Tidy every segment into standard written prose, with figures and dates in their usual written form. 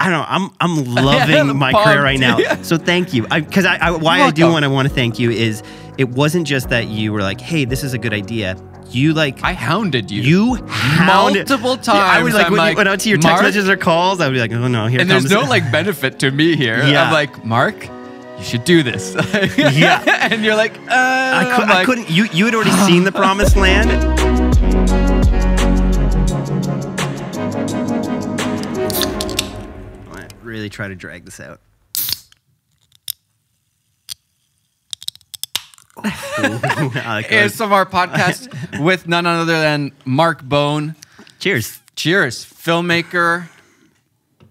I don't know. I'm loving my career right now. So thank you. Because I do want to thank you is it wasn't just that you were like, hey, this is a good idea. You like I hounded you. You hounded multiple times. Yeah, I was like, when you went out to your text messages or calls, I would be like, oh no, here and comes. And there's no like benefit to me here. Yeah. I'm like, Mark, you should do this. Yeah. And you're like, I couldn't. You had already seen the promised land. I want to really try to drag this out. ASMR podcast with none other than Mark Bone. Cheers. Cheers. Filmmaker,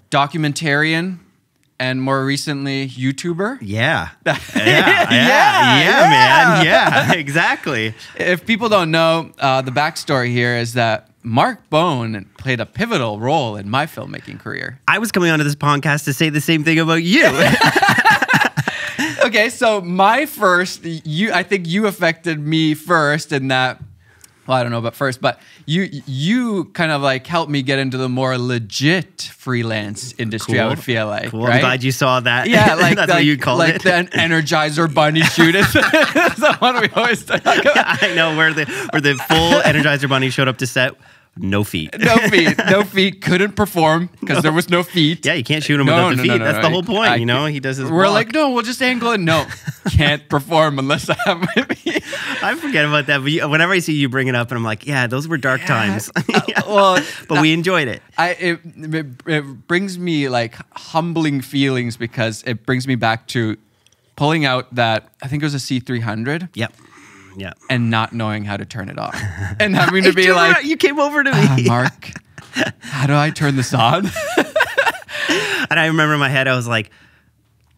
documentarian, and more recently, YouTuber. Yeah, man. Yeah, exactly. If people don't know, the backstory here is that Mark Bone played a pivotal role in my filmmaking career. I was coming onto this podcast to say the same thing about you. Okay, so my first, I think you affected me first in that, well, I don't know about first, but you kind of like helped me get into the more legit freelance industry, Cool. I would feel like. Cool. Right? I'm glad you saw that. Yeah, like that's what you called it. Like the Energizer Bunny shoot is the one we always talk about. I know where the full Energizer Bunny showed up to set. No feet. No feet. Couldn't perform because there was no feet. Yeah, you can't shoot him without the feet. That's the whole point, you know? He does his We're block. like, no, we'll just angle it. No, can't perform unless I have my feet. I forget about that. But whenever I see you bring it up, and I'm like, yeah, those were dark times. But we enjoyed it. It brings me like humbling feelings because it brings me back to pulling out that, I think it was a C300. Yep. Yeah. And not knowing how to turn it off. And having to be like, you came over to me. Mark, how do I turn this on? And I remember in my head, I was like,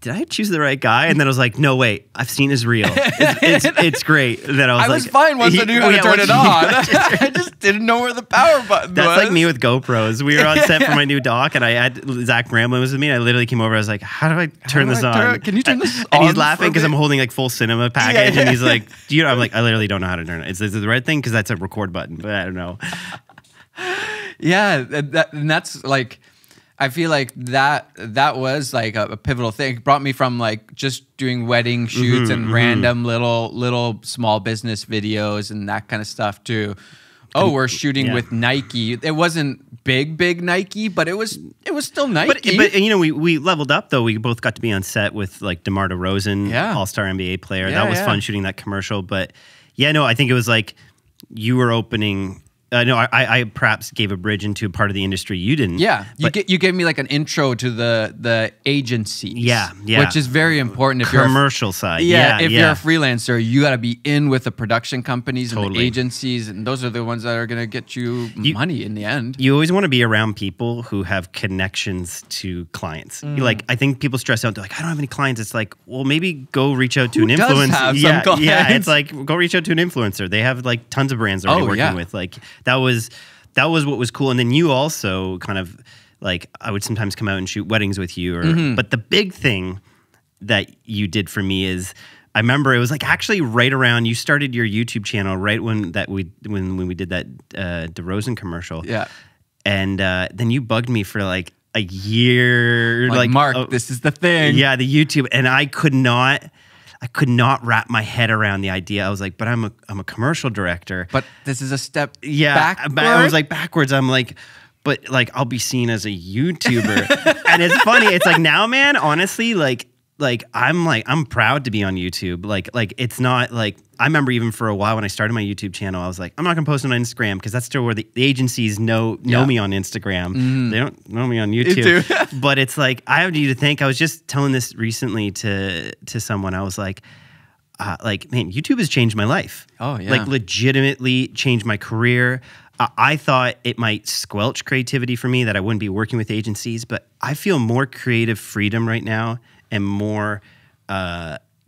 did I choose the right guy? And then I was like, no, wait, I've seen his reel. It's great. And then I was fine once I knew how to turn it on. I just didn't know where the power button was. That's like me with GoPros. We were on set for my new doc, and I had Zach Bramlin was with me, and I literally came over. I was like, how do I turn this on? Can you turn this on? And he's laughing because I'm holding like full cinema package, and he's like, I'm like, I literally don't know how to turn it. Is it the right thing? Because that's a record button, but I don't know. Yeah, and that's like, I feel like that was like a pivotal thing. It brought me from like just doing wedding shoots and random little small business videos and that kind of stuff to, we're shooting with Nike. It wasn't big Nike, but it was still Nike. But you know, we leveled up though. We both got to be on set with like DeMar DeRozan, All-Star NBA player. That was fun shooting that commercial. But yeah, no, I think it was like you were opening. No, I perhaps gave a bridge into a part of the industry you didn't. Yeah, you gave me like an intro to the agencies. Yeah, which is very important if commercial side. Yeah, if you're a freelancer, you got to be in with the production companies and the agencies, and those are the ones that are going to get you money in the end. You always want to be around people who have connections to clients. Like, I think people stress out. They're like, I don't have any clients. It's like, well, maybe go reach out to an influencer. Yeah, it's like go reach out to an influencer. They have like tons of brands they're working with. Like. That was what was cool. And then you also kind of like, I would sometimes come out and shoot weddings with you. But the big thing that you did for me is, I remember it was like actually right around, you started your YouTube channel right when we did that DeRozan commercial. Yeah. And then you bugged me for like a year. Like Mark, this is the thing. Yeah, the YouTube. And I could not wrap my head around the idea. I was like, but I'm a commercial director. But this is a step backward. I was like, backwards. I'm like, but like I'll be seen as a YouTuber. And it's funny. It's like now, man, honestly, like I'm proud to be on YouTube. Like it's not like, I remember even for a while when I started my YouTube channel, I was like, I'm not gonna post it on Instagram because that's still where the agencies know me on Instagram. They don't know me on YouTube. But it's like, I have you to think. I was just telling this recently to someone. I was like, man, YouTube has changed my life. Oh yeah, like legitimately changed my career. I thought it might squelch creativity for me, that I wouldn't be working with agencies, but I feel more creative freedom right now and more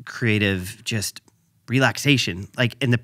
creative just relaxation. Like in the,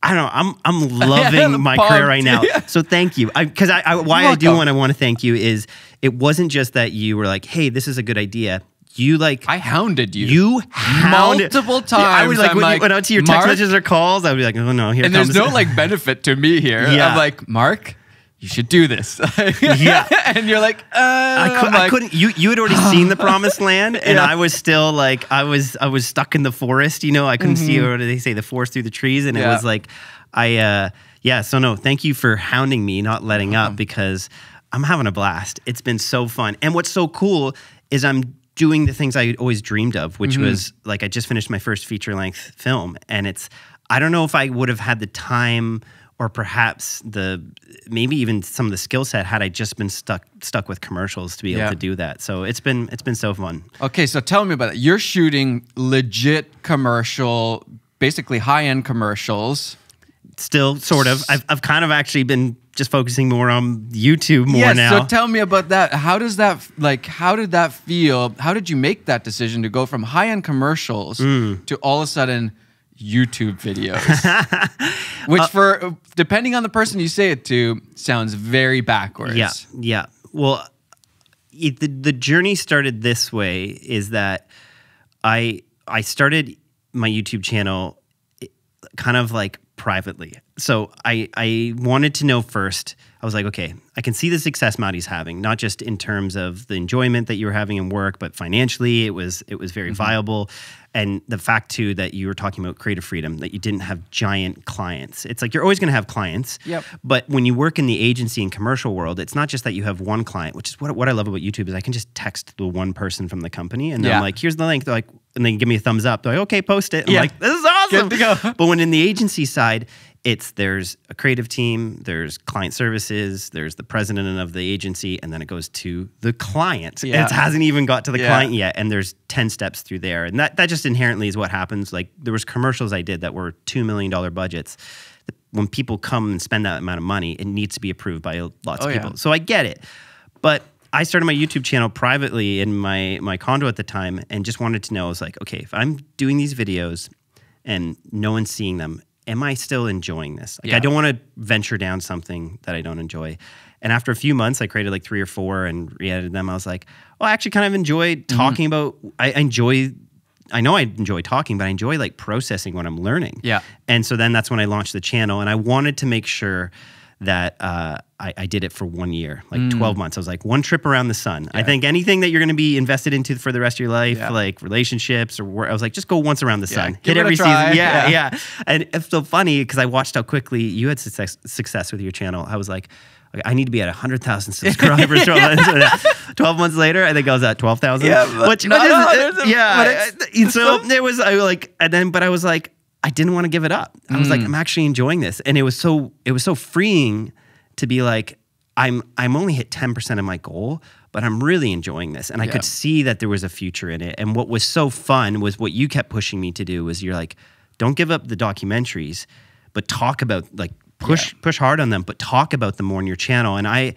I don't know, I'm loving my career right now. So thank you. Because I want to thank you is it wasn't just that you were like, hey, this is a good idea. You like, I hounded you. You hounded multiple times. Yeah, I was like, when you went out to your text messages or calls, I would be like, oh no, here and comes. And there's no like benefit to me here. Yeah. I'm like, Mark, you should do this. Yeah. And you're like, I couldn't. You had already seen the promised land, and I was still like, I was stuck in the forest. You know, I couldn't see, what do they say, the forest through the trees, and it was like, So no, thank you for hounding me, not letting up, because I'm having a blast. It's been so fun, and what's so cool is I'm doing the things I always dreamed of, which was like I just finished my first feature-length film, and I don't know if I would have had the time or perhaps maybe even some of the skill set had I just been stuck with commercials to be able to do that. So it's been so fun. Okay, so tell me about it. You're shooting legit commercial, basically high-end commercials. Still, sort of. I've kind of actually been just focusing more on YouTube now. So tell me about that. How did that feel? How did you make that decision to go from high-end commercials to all of a sudden YouTube videos? Which depending on the person you say it to, sounds very backwards. Yeah. Well, the journey started this way, is that I started my YouTube channel kind of like privately. So I wanted to know first, I was like, okay, I can see the success Matti's having, not just in terms of the enjoyment that you were having in work, but financially it was very viable. And the fact too that you were talking about creative freedom, that you didn't have giant clients. It's like you're always going to have clients. Yep. But when you work in the agency and commercial world, it's not just that you have one client, which is what I love about YouTube, is I can just text the one person from the company and I'm like, here's the link. They're like, and they give me a thumbs up. They're like, okay, post it. I'm like, this is awesome. Good to go. But when in the agency side, there's a creative team, there's client services, there's the president of the agency, and then it goes to the client. Yeah. It hasn't even got to the client yet, and there's 10 steps through there. And that just inherently is what happens. Like, there was commercials I did that were $2 million budgets. When people come and spend that amount of money, it needs to be approved by lots of people. So I get it. But I started my YouTube channel privately in my condo at the time, and just wanted to know, I was like, okay, if I'm doing these videos and no one's seeing them, am I still enjoying this? Like, I don't want to venture down something that I don't enjoy. And after a few months, I created like 3 or 4 and re-edited them. I was like, I actually kind of enjoy talking about, I know I enjoy talking, but I enjoy like processing what I'm learning. Yeah. And so then that's when I launched the channel, and I wanted to make sure that I did it for 1 year, like 12 months. I was like, one trip around the sun. Yeah. I think anything that you're going to be invested into for the rest of your life, like relationships or work, I was like, just go once around the sun. Hit every season. Yeah. And it's so funny because I watched how quickly you had success with your channel. I was like, I need to be at 100,000 subscribers. 12 months later, I think I was at 12,000. Yeah, so it was, but I was like, I didn't want to give it up. I was like, I'm actually enjoying this. And it was so freeing to be like, I'm only hit 10% of my goal, but I'm really enjoying this. And I could see that there was a future in it. And what was so fun was what you kept pushing me to do was, you're like, don't give up the documentaries, but talk about, like, push hard on them, but talk about them more on your channel. And I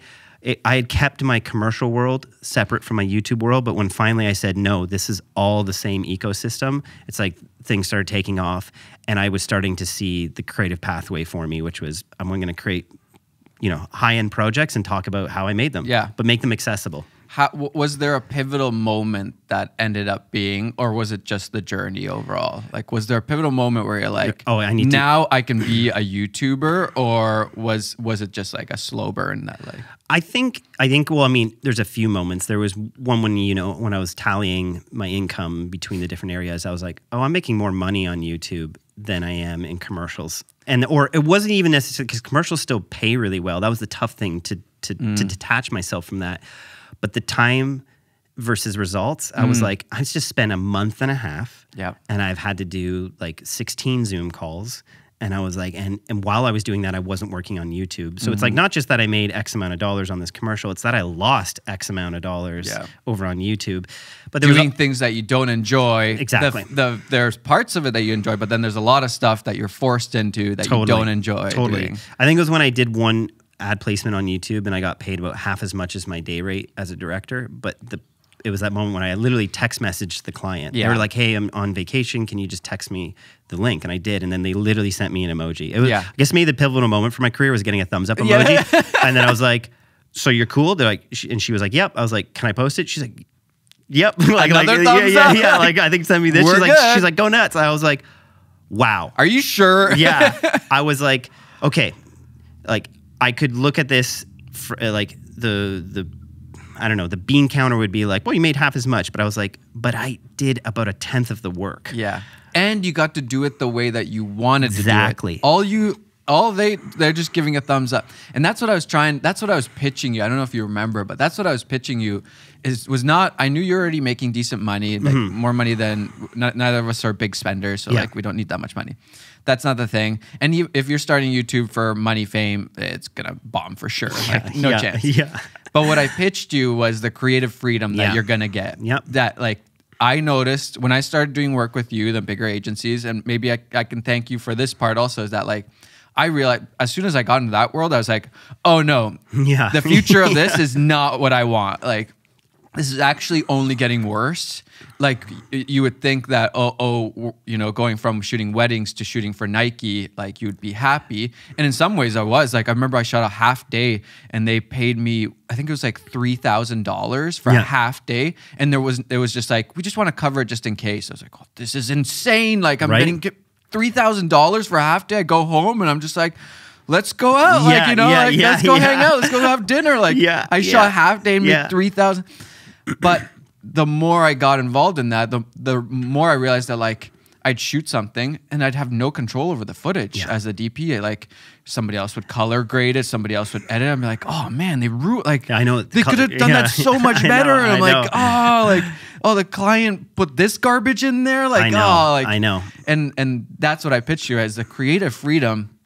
had kept my commercial world separate from my YouTube world, but when finally I said, no, this is all the same ecosystem, it's like things started taking off, and I was starting to see the creative pathway for me, which was, I'm going to create, high-end projects and talk about how I made them, but make them accessible. Was there a pivotal moment that ended up being, or was it just the journey overall? Like, was there a pivotal moment where you're like, I can be a YouTuber, or was it just like a slow burn that like? I think, well, I mean, there's a few moments. There was one when I was tallying my income between the different areas, I was like, I'm making more money on YouTube than I am in commercials. Or it wasn't even necessarily, because commercials still pay really well. That was the tough thing to detach myself from that. But the time versus results, I was like, I just spent a month and a half, and I've had to do like 16 Zoom calls. And I was like, and while I was doing that, I wasn't working on YouTube. So it's like, not just that I made X amount of dollars on this commercial, it's that I lost X amount of dollars over on YouTube. But doing things that you don't enjoy. Exactly. There's parts of it that you enjoy, but then there's a lot of stuff that you're forced into that you don't enjoy doing. I think it was when I did one ad placement on YouTube and I got paid about half as much as my day rate as a director. But it was that moment when I literally text messaged the client. They were like, hey, I'm on vacation. Can you just text me the link? And I did. And then they literally sent me an emoji. It was, I guess maybe the pivotal moment for my career was getting a thumbs up emoji. And then I was like, so you're cool? They're like, and she was like, yep. I was like, can I post it? She's like, yep. Another thumbs up. Yeah. Like, I think send me this. She's like, go nuts. I was like, wow. Are you sure? Yeah. I was like, okay, like, I could look at this like the I don't know, the bean counter would be like, well, you made half as much. But I was like, but I did about 1/10 of the work. Yeah. And you got to do it the way that you wanted to do it. They're just giving a thumbs up. And that's what I was pitching you. I don't know if you remember, but that's what I was pitching you I knew you're already making decent money, like more money than, neither of us are big spenders. So like we don't need that much money. That's not the thing. And if you're starting YouTube for money, fame, it's going to bomb for sure. Like no chance. Yeah. But what I pitched you was the creative freedom that you're going to get. Yep. That like, I noticed when I started doing work with you, the bigger agencies, and maybe I can thank you for this part also, is that like, I realized as soon as I got into that world, I was like, oh no, the future of this is not what I want. Like, this is actually only getting worse. Like you would think that, going from shooting weddings to shooting for Nike, like you'd be happy. And in some ways I was. Like I remember I shot a half day and they paid me, I think it was like $3,000 for a half day. And it was just like, we just want to cover it just in case. I was like, oh, this is insane. Like I'm getting $3,000 for a half day. I go home and I'm just like, let's go out. Let's go hang out. Let's go have dinner. Like I shot a half day and made $3,000. But the more I got involved in that, the more I realized that like I'd shoot something and I'd have no control over the footage as a DP. Like somebody else would color grade it, somebody else would edit it. I'm like, oh man, they I know they could have done that so much better. And I'm the client put this garbage in there. Like, I know. And that's what I pitched you as the creative freedom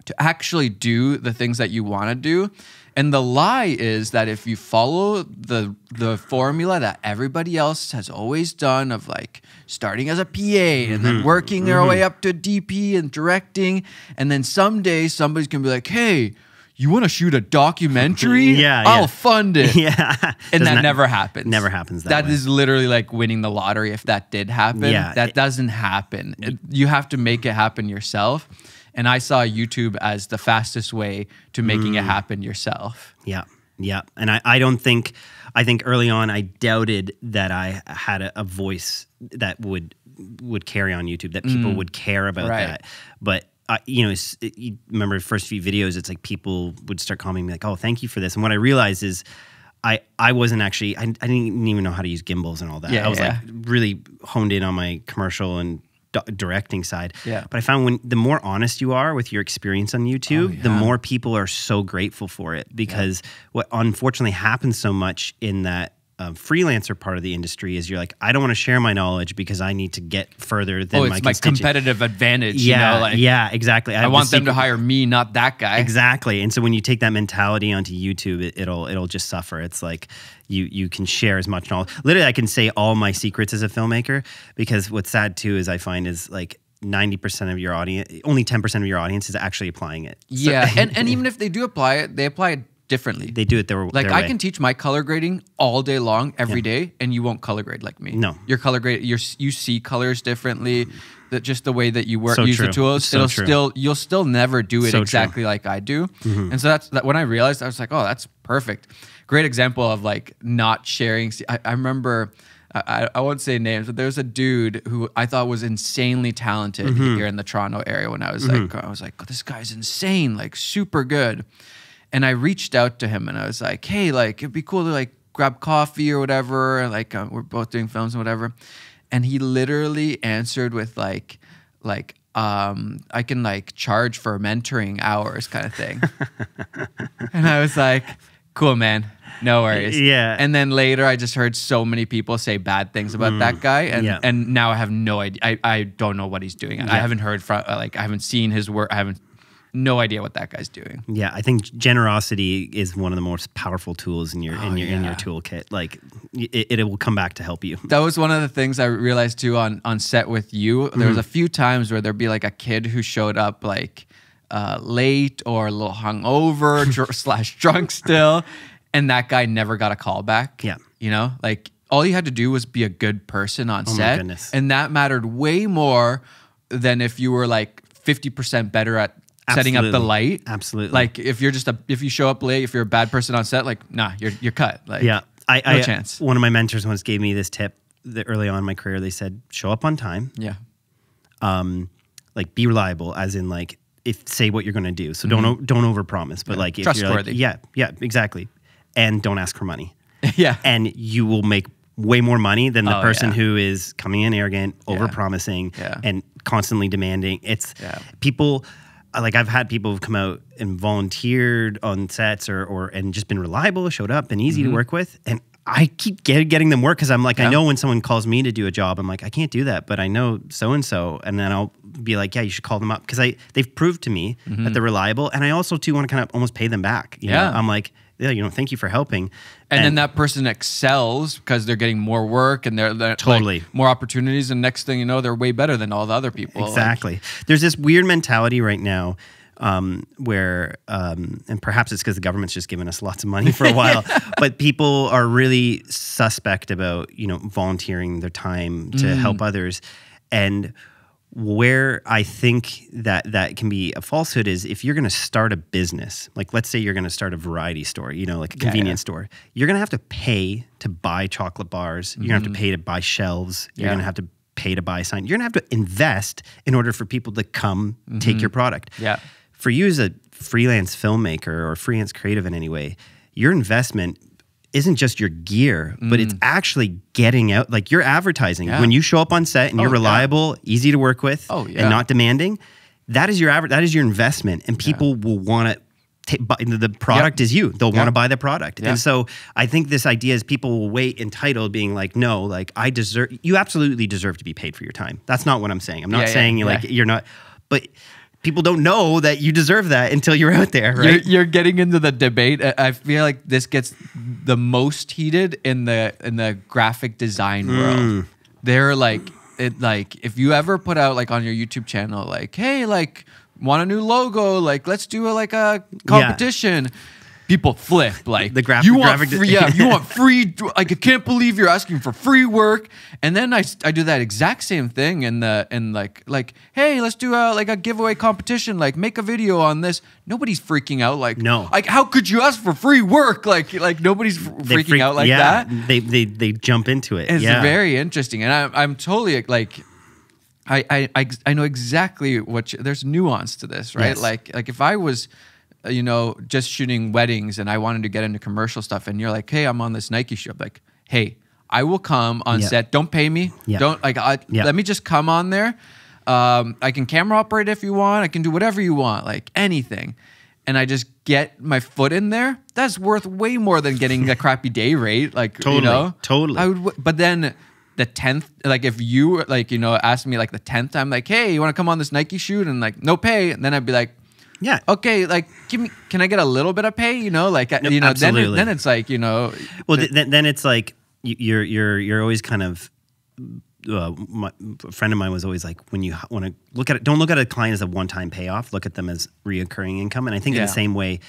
to actually do the things that you want to do. And the lie is that if you follow the formula that everybody else has always done of like starting as a PA and then working their way up to DP and directing, and then someday somebody's going to be like, hey, you want to shoot a documentary? I'll fund it. And that never happens. Never happens that way. Is literally like winning the lottery if that did happen. That doesn't happen. You have to make it happen yourself. And I saw YouTube as the fastest way to making it happen yourself. Yeah. And I think early on I doubted that I had a voice that would carry on YouTube, that people would care about that. But you remember the first few videos, it's like people would start calling me like, oh, thank you for this. And what I realized is I wasn't actually, I didn't even know how to use gimbals and all that. I was like really honed in on my commercial and directing side. But I found the more honest you are with your experience on YouTube, the more people are so grateful for it, because what unfortunately happens so much in that freelancer part of the industry is you're like, I don't want to share my knowledge because I need to get further than my competitive advantage. Exactly. I want them to hire me, not that guy. Exactly. And so when you take that mentality onto YouTube, it'll just suffer. It's like you can share as much knowledge. Literally, I can say all my secrets as a filmmaker, because what's sad too is I find is like 90% of your audience, only 10% of your audience is actually applying it. And even if they do apply it, they apply it differently. They do it their I can teach my color grading all day long, every day, and you won't color grade like me. No. Your color grade, you see colors differently. Just the way that you use the tools, you'll still never do it exactly like I do. And so that's when I realized, I was like, oh, that's perfect. Great example of like not sharing. I remember, I won't say names, but there was a dude who I thought was insanely talented here in the Toronto area. When I was like, oh, this guy's insane, like super good. And I reached out to him and I was like, hey, like it'd be cool to like grab coffee or whatever. And like we're both doing films and whatever. And he literally answered with I can like charge for mentoring hours kind of thing. And I was like, cool, man. No worries. And then later I just heard so many people say bad things about that guy. And now I have no idea. I don't know what he's doing. I haven't heard from, I haven't seen his work. No idea what that guy's doing. Yeah, I think generosity is one of the most powerful tools in your toolkit. Like it will come back to help you. That was one of the things I realized too on set with you. There was a few times where there'd be like a kid who showed up like late or a little hungover / drunk still, and that guy never got a call back. Like all you had to do was be a good person on set, my goodness. And that mattered way more than if you were like 50% better at setting up the light. Absolutely. Like if you show up late, if you're a bad person on set, like nah, you're cut. Like no chance. One of my mentors once gave me this tip early on in my career. They said, show up on time. Yeah. Like be reliable, as in like say what you're going to do. So don't overpromise, but like if trustworthy. You're like, yeah, exactly. And don't ask for money. Yeah. And you will make way more money than the person who is coming in arrogant, overpromising, and constantly demanding. It's people, like I've had people who've come out and volunteered on sets or and just been reliable, showed up, and easy to work with. And I keep getting them work because I'm like, I know when someone calls me to do a job, I'm like, I can't do that, but I know so-and-so. And then I'll be like, yeah, you should call them up because they've proved to me that they're reliable. And I also too want to kind of almost pay them back. You know? I'm like, yeah, thank you for helping. And then that person excels because they're geting more work and they're totally like, more opportunities. And next thing you know, they're way better than all the other people. Exactly. Like, there's this weird mentality right now where, and perhaps it's because the government's just given us lots of money for a while, but people are really suspect about, volunteering their time to help others. And where I think that can be a falsehood is if you're going to start a business, like let's say you're going to start a variety store, like a convenience store, you're going to have to pay to buy chocolate bars. You're going to have to pay to buy shelves. You're going to have to pay to buy signs. You're going to have to invest in order for people to come take your product. Yeah. For you as a freelance filmmaker or freelance creative in any way, your investment isn't just your gear, but it's actually getting out, like your advertising. When you show up on set and you're reliable, easy to work with, and not demanding, that is your investment, and people will want to the product is you. They'll want to buy the product. And so I think this idea is people will wait entitled being like, no, like you absolutely deserve to be paid for your time. That's not what I'm saying. I'm not saying you're not, but people don't know that you deserve that until you're out there, right? You're getting into the debate. I feel like this gets the most heated in the graphic design world. They're like, if you ever put out like on your YouTube channel, like, hey, like, want a new logo? Like, let's do a competition. People flip like the graphic. You want free. Like, I can't believe you're asking for free work. And then I do that exact same thing and like hey, let's do a giveaway competition. Like, make a video on this. Nobody's freaking out. Like, no. Like, how could you ask for fray work? Like nobody's freaking out like that. They jump into it. It's very interesting, and I'm totally like. I know exactly there's nuance to this, right? Yes. Like if I was just shooting weddings and I wanted to get into commercial stuff and you're like, hey, I'm on this Nike show. I'm like, hey, I will come on set. Don't pay me. Don't let me just come on there. I can camera operate if you want. I can do whatever you want, like anything. And I just get my foot in there. That's worth way more than getting a crappy day rate. Like, totally. But then the 10th, like if you asked me like the 10th time, like, hey, you want to come on this Nike shoot and like no pay. And then I'd be like, yeah. Okay, like can I get a little bit of pay? Like absolutely. Then it's like Well, then it's like you're always kind of. A friend of mine was always like, when you want to look at it, don't look at a client as a one-time payoff. Look at them as reoccurring income. And I think in the same way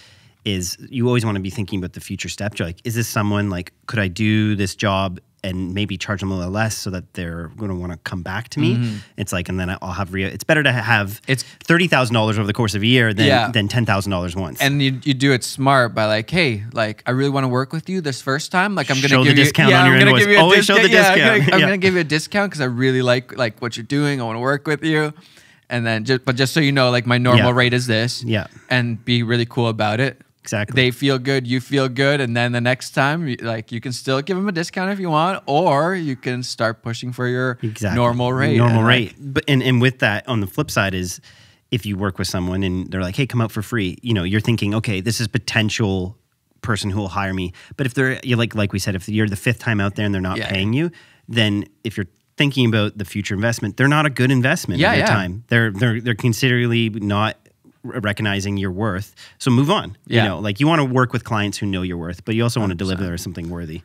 is you always want to be thinking about the future steps. You're like, is this someone like, could I do this job and maybe charge them a little less so that they're going to want to come back to me? It's like, and then I'll have it's better to have $30,000 over the course of a year than $10,000 once. And you do it smart by like, hey, like I really want to work with you this first time. Like I'm going to give you a discount on your invoice. Always show the discount. I'm going to give you a discount because I really like what you're doing. I want to work with you. And then just so you know, like my normal rate is this. Yeah. And be really cool about it. Exactly. They feel good, you feel good, and then the next time, like you can still give them a discount if you want, or you can start pushing for your normal rate. Normal rate. But and with that, on the flip side is, if you work with someone and they're like, "Hey, come out for free," you're thinking, "Okay, this is potential person who will hire me." But if you're like we said, if you're the fifth time out there and they're not paying you, then if you're thinking about the future investment, they're not a good investment of your time. They're considerably not recognizing your worth, so move on. Like you want to work with clients who know your worth, but you also want to deliver something worthy.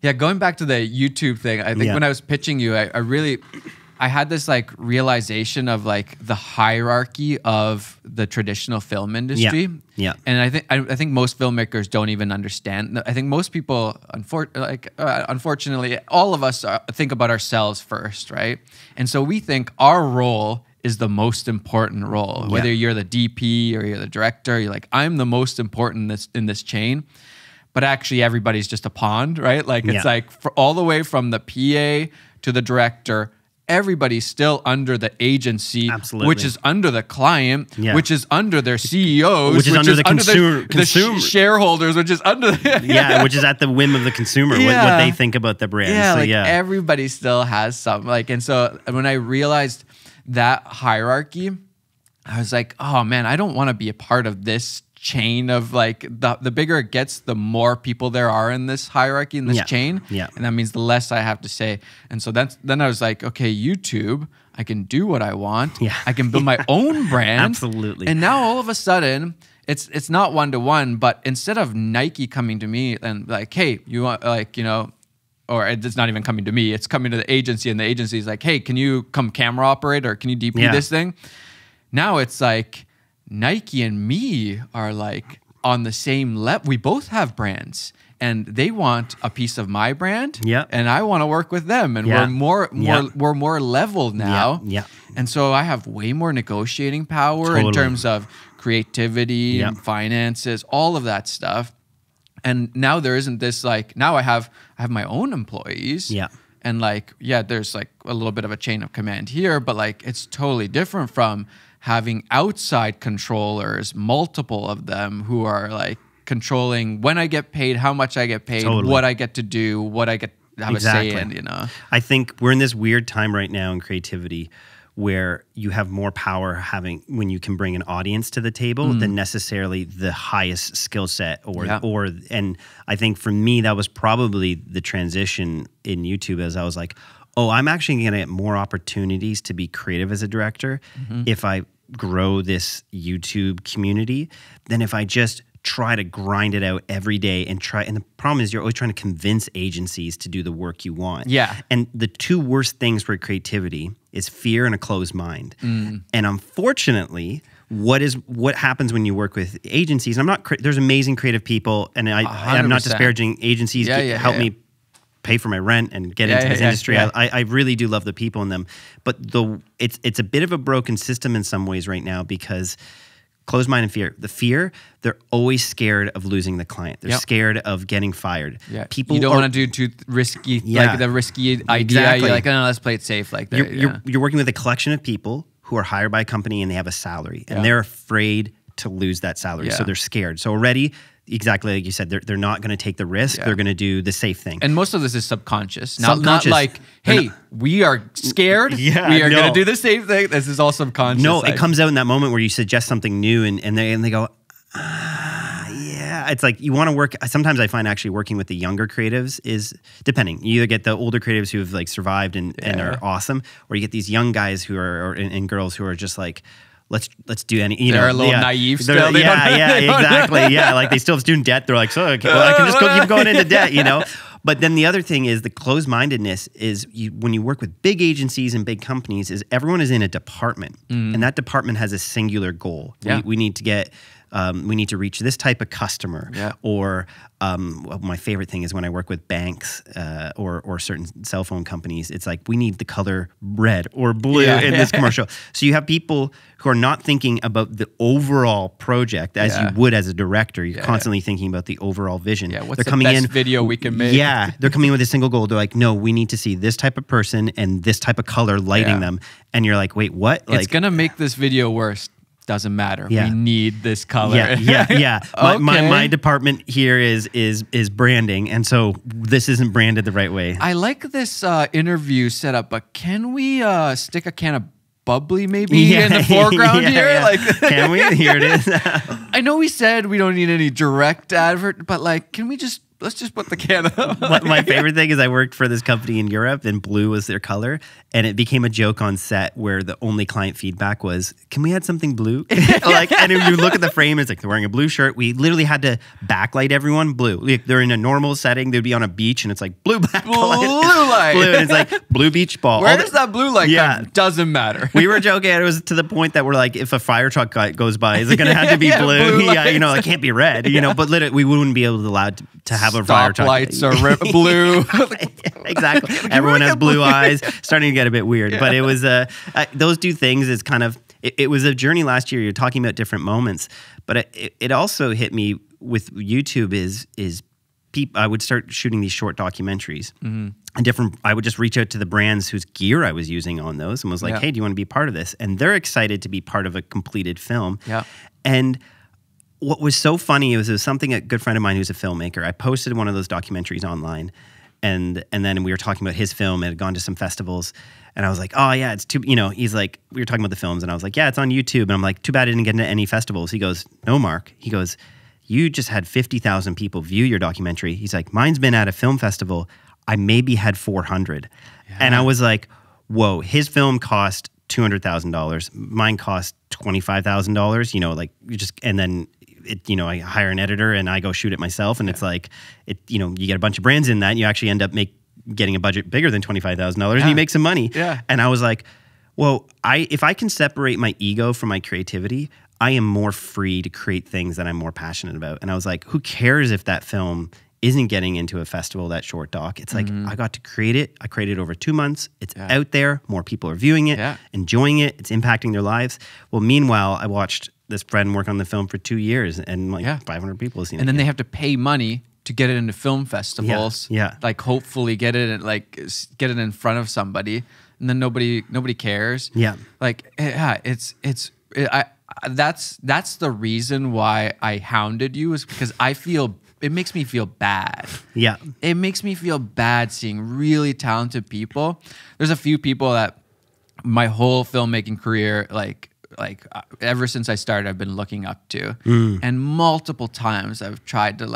Going back to the YouTube thing, I think when I was pitching you, I had this like realization of like the hierarchy of the traditional film industry. And I think most filmmakers don't even understand. I think most people, unfortunately, all of us think about ourselves first, right? And so we think our role is the most important role. Whether you're the DP or you're the director, you're like, I'm the most important in this chain. But actually, everybody's just a pawn, right? Like it's like all the way from the PA to the director, everybody's still under the agency, Absolutely. which is under the client, Yeah. which is under their CEOs, which is under the consumer, shareholders, which is under yeah, which is at the whim of the consumer, what they think about the brand. Yeah, so, like everybody still has some, like, and so when I realized that hierarchy, I was like, oh man, I don't want to be a part of this chain of, like, the bigger it gets, the more people there are in this hierarchy, in this chain. Yeah. And that means the less I have to say. And so then I was like, okay, YouTube, I can do what I want. Yeah. I can build my own brand. Absolutely. And now all of a sudden, it's not one-to-one, but instead of Nike coming to me and like, hey, you want, like, you know, or it's not even coming to me, it's coming to the agency, and the agency is like, hey, can you come camera operate, or can you DP this thing? Now it's like Nike and me are like on the same level. We both have brands, and they want a piece of my brand, and I want to work with them, and we're more leveled now. And so I have way more negotiating power in terms of creativity and finances, all of that stuff. And now there isn't this, like, now I have my own employees. And like, there's like a little bit of a chain of command here, but like it's totally different from having outside controllers, multiple of them, who are like controlling when I get paid, how much I get paid, what I get to do, what I get to have a say in, you know? I think we're in this weird time right now in creativity where you have more power when you can bring an audience to the table than necessarily the highest skill set and I think for me that was probably the transition in YouTube, as I was like, oh, I'm actually going to get more opportunities to be creative as a director if I grow this YouTube community than if I just try to grind it out every day and try. And the problem is you're always trying to convince agencies to do the work you want. And the two worst things for creativity is fear and a closed mind. And unfortunately, what happens when you work with agencies, there's amazing creative people, and I'm not disparaging agencies, help me pay for my rent and get into this industry. I really do love the people in them. But it's a bit of a broken system in some ways right now, because closed mind and fear. The fear, they're always scared of losing the client. They're scared of getting fired. People, you don't want to do too risky, like the risky idea. You're like, no, let's play it safe. Like you're working with a collection of people who are hired by a company and they have a salary, and they're afraid to lose that salary. So they're scared. So already, exactly like you said, they're not going to take the risk. They're going to do the safe thing. And most of this is subconscious. Not like, hey, we are scared. We are going to do the safe thing. This is all subconscious. No, it comes out in that moment where you suggest something new and they go, it's like you want to work. Sometimes I find actually working with the younger creatives is depending. You either get the older creatives who have like survived and are awesome, or you get these young guys who are and girls who are just like, let's do any. They're a little naive still. Exactly. Like they still have student debt. They're like, so okay, well, I can just keep going into debt, you know. But then the other thing is the closed-mindedness is when you work with big agencies and big companies, is everyone is in a department, and that department has a singular goal. We need to get. We need to reach this type of customer, or my favorite thing is when I work with banks or certain cell phone companies. It's like we need the color red or blue in this commercial. So you have people who are not thinking about the overall project as you would as a director. You're constantly thinking about the overall vision. What's the best video we can make? They're coming in with a single goal. They're like, no, we need to see this type of person and this type of color lighting them. And you're like, wait, what? It's gonna make this video worse. Doesn't matter. We need this color. My department here is branding, and so this isn't branded the right way. I like this interview setup, but can we stick a can of Bubbly maybe in the foreground here? Like, can we? Here it is. I know we said we don't need any direct advert, but like, can we let's just put the can up. My favorite thing is I worked for this company in Europe and blue was their color. And it became a joke on set where the only client feedback was, can we add something blue? And if you look at the frame, it's like they're wearing a blue shirt. We literally had to backlight everyone blue. Like they're in a normal setting. They'd be on a beach and it's like blue backlight. Blue light. Blue, and it's like blue beach ball. Where does that blue light come? Doesn't matter. We were joking. It was to the point that we're like, if a fire truck goes by, is it going to have to be blue? It can't be red. But literally we wouldn't be allowed to have a fire truck. Lights are blue. Exactly. Everyone has blue eyes. Starting to get a bit weird. But it was those two things is kind of it was a journey last year. You're talking about different moments, but it also hit me with YouTube is I would start shooting these short documentaries. And I would just reach out to the brands whose gear I was using on those and was like, hey, do you want to be part of this? And they're excited to be part of a completed film. Yeah. And what was so funny was something a good friend of mine who's a filmmaker, I posted one of those documentaries online, and then we were talking about his film. It had gone to some festivals. And I was like, oh, yeah, it's too, he's like, we were talking about the films, and I was like, yeah, it's on YouTube. And I'm like, too bad it didn't get into any festivals. He goes, no, Mark. He goes, you just had 50,000 people view your documentary. He's like, mine's been at a film festival. I maybe had 400. Yeah. And I was like, whoa, his film cost $200,000. Mine cost $25,000, and then I hire an editor and I go shoot it myself. And it's like, you get a bunch of brands in that and you actually end up getting a budget bigger than $25,000 and you make some money. Yeah. And I was like, whoa, if I can separate my ego from my creativity, I am more free to create things that I'm more passionate about. And I was like, who cares if that film isn't getting into a festival, that short doc? It's like, I got to create it. I created it over 2 months. It's out there. More people are viewing it, enjoying it. It's impacting their lives. Well, meanwhile, I watched this friend work on the film for 2 years and 500 people have seen it. And then they have to pay money to get it into film festivals. Yeah. Like hopefully get it in front of somebody, and then nobody cares. Yeah. Like that's the reason why I hounded you, is because it makes me feel bad. Yeah. It makes me feel bad seeing really talented people. There's a few people that my whole filmmaking career, like ever since I started, I've been looking up to. And multiple times I've tried to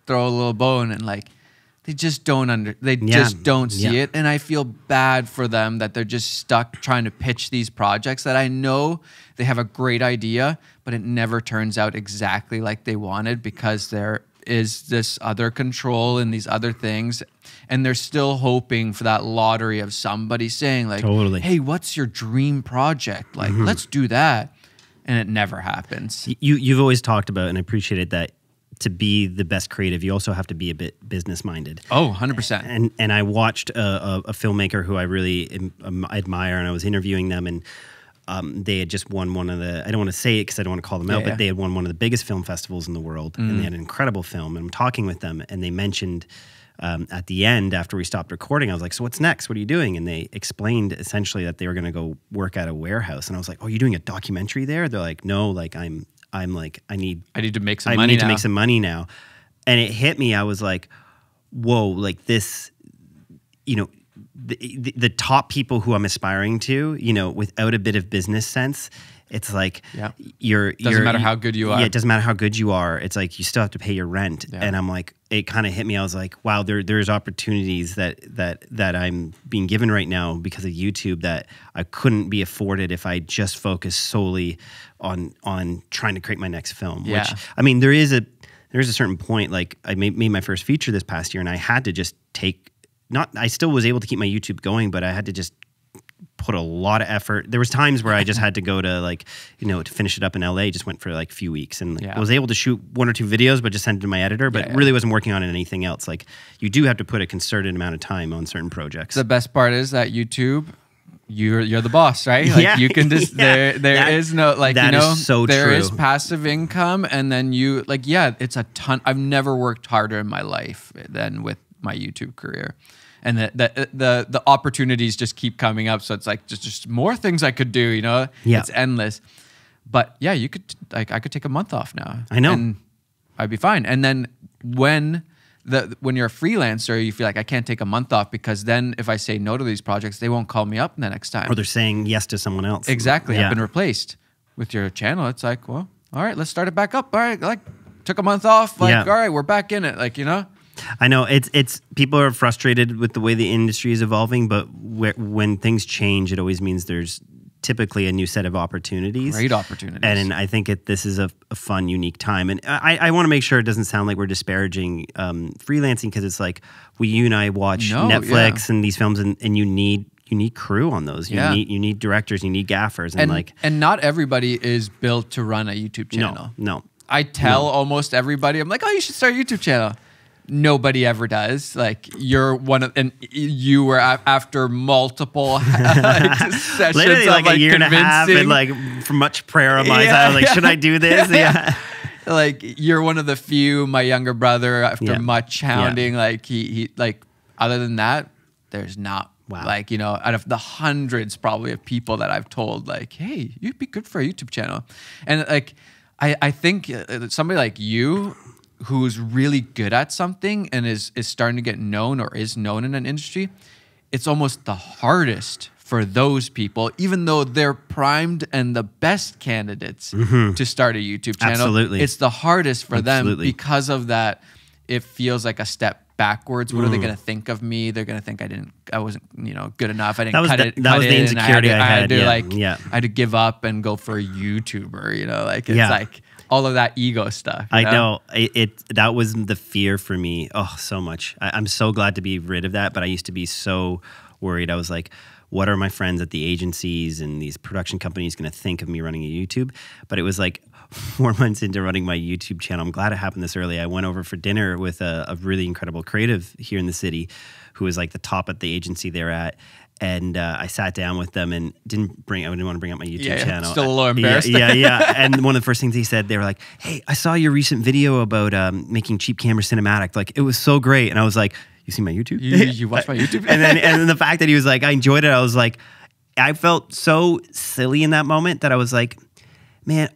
throw a little bone, and they just don't just don't see it. And I feel bad for them that they're just stuck trying to pitch these projects that I know they have a great idea, but it never turns out exactly like they wanted because there is this other control and these other things. And they're still hoping for that lottery of somebody saying totally. Hey, what's your dream project? Let's do that. And it never happens. You've always talked about, and I appreciated that, to be the best creative, you also have to be a bit business-minded. Oh, 100%. And I watched a filmmaker who I really admire, and I was interviewing them, and they had just won one of the, I don't want to say it because I don't want to call them out, but they had won one of the biggest film festivals in the world, and they had an incredible film. And I'm talking with them, and they mentioned at the end, after we stopped recording, I was like, so what's next? What are you doing? And they explained essentially that they were going to go work at a warehouse. And I was like, oh, you're doing a documentary there? They're like, no, I'm like, I need to make some money now. To make some money now. And it hit me. I was like, whoa, like this, the top people who I'm aspiring to, without a bit of business sense, it's like doesn't matter how good you are. Yeah, it doesn't matter how good you are. It's like you still have to pay your rent. Yeah. And I'm like, it kind of hit me. I was like, wow, there's opportunities that I'm being given right now because of YouTube that I couldn't be afforded if I just focused solely on trying to create my next film. Yeah. Which, I mean, there is a certain point. Like I made my first feature this past year, and I had to just I still was able to keep my YouTube going, but I had to just put a lot of effort. There was times where I just had to go to to finish it up in LA, just went for a few weeks, and I was able to shoot 1 or 2 videos, but just sent it to my editor, but really wasn't working on anything else. Like you do have to put a concerted amount of time on certain projects. The best part is that YouTube, you're the boss, right? Like you can just, there is no, is so there true. Is passive income, and then it's a ton. I've never worked harder in my life than with my YouTube career. And the opportunities just keep coming up. So it's like just more things I could do, Yeah. It's endless. But yeah, you could I could take a month off now. I know. And I'd be fine. And then when you're a freelancer, you feel like I can't take a month off because then if I say no to these projects, they won't call me up the next time. Or they're saying yes to someone else. Exactly. Yeah. I've been replaced. With your channel, it's like, well, all right, let's start it back up. All right, took a month off. All right, we're back in it. I know it's people are frustrated with the way the industry is evolving, but when things change, it always means there's typically a new set of opportunities. Great opportunities. And I think this is a fun, unique time. And I want to make sure it doesn't sound like we're disparaging freelancing, because it's like you and I watch Netflix and these films, and you need crew on those. You need directors, you need gaffers, and not everybody is built to run a YouTube channel. No. I tell almost everybody, I'm like, oh, you should start a YouTube channel. Nobody ever does. You're one of, and you were after multiple sessions, literally a year and a half, and from much prayer on my side, I was like, should I do this? like you're one of the few, my younger brother, after much hounding, like he like, other than that, there's not. Wow. Like, you know, out of the hundreds probably of people that I've told, like, hey, you'd be good for a YouTube channel. And like, I think somebody like you who's really good at something and is starting to get known or is known in an industry, it's almost the hardest for those people, even though they're primed and the best candidates to start a YouTube channel. Absolutely. It's the hardest for them because of that. It feels like a step backwards. What are they going to think of me? They're going to think I wasn't, you know, good enough. I didn't cut it. That was the insecurity I had. I had to give up and go for a YouTuber, you know, like it's like all of that ego stuff. I know that was the fear for me. Oh, so much. I'm so glad to be rid of that. But I used to be so worried. I was like, what are my friends at the agencies and these production companies going to think of me running a YouTube? But it was like 4 months into running my YouTube channel. I'm glad it happened this early. I went over for dinner with a really incredible creative here in the city who was like the top at the agency they're at. And I sat down with them and I didn't want to bring up my YouTube channel. Still a little embarrassed. Yeah. And one of the first things he said, they were like, hey, I saw your recent video about making cheap camera cinematic. Like, it was so great. And I was like, you see my YouTube? You watch my YouTube? and then the fact that he was like, I enjoyed it. I was like, I felt so silly in that moment that I was like, man,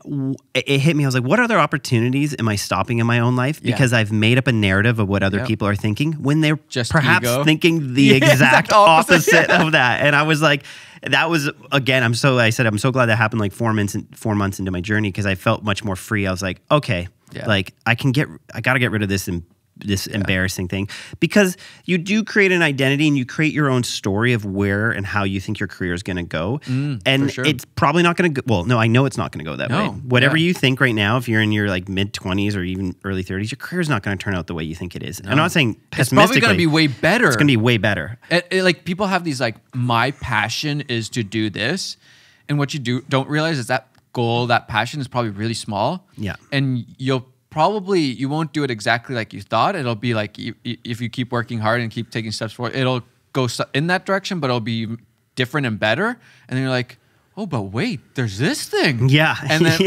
it hit me. I was like, what other opportunities am I stopping in my own life? Because I've made up a narrative of what other people are thinking when they're just perhaps thinking the exact opposite of that. And I was like, that was, again, I'm so glad that happened like 4 months into my journey because I felt much more free. I was like, okay, like I got to get rid of this embarrassing thing, because you do create an identity and you create your own story of where and how you think your career is going to go. And it's probably not going to go. Well, no, I know it's not going to go that way. Whatever you think right now, if you're in your like mid 20s or even early 30s, your career is not going to turn out the way you think it is. I'm not saying pessimistically. It's probably going to be way better. It's going to be way better. Like people have these like, my passion is to do this. And what you don't realize is that goal, that passion is probably really small. Yeah. And you won't do it exactly like you thought. It'll be like, if you keep working hard and keep taking steps forward, it'll go in that direction, but it'll be different and better. And then you're like, oh, but wait, there's this thing. Yeah. And then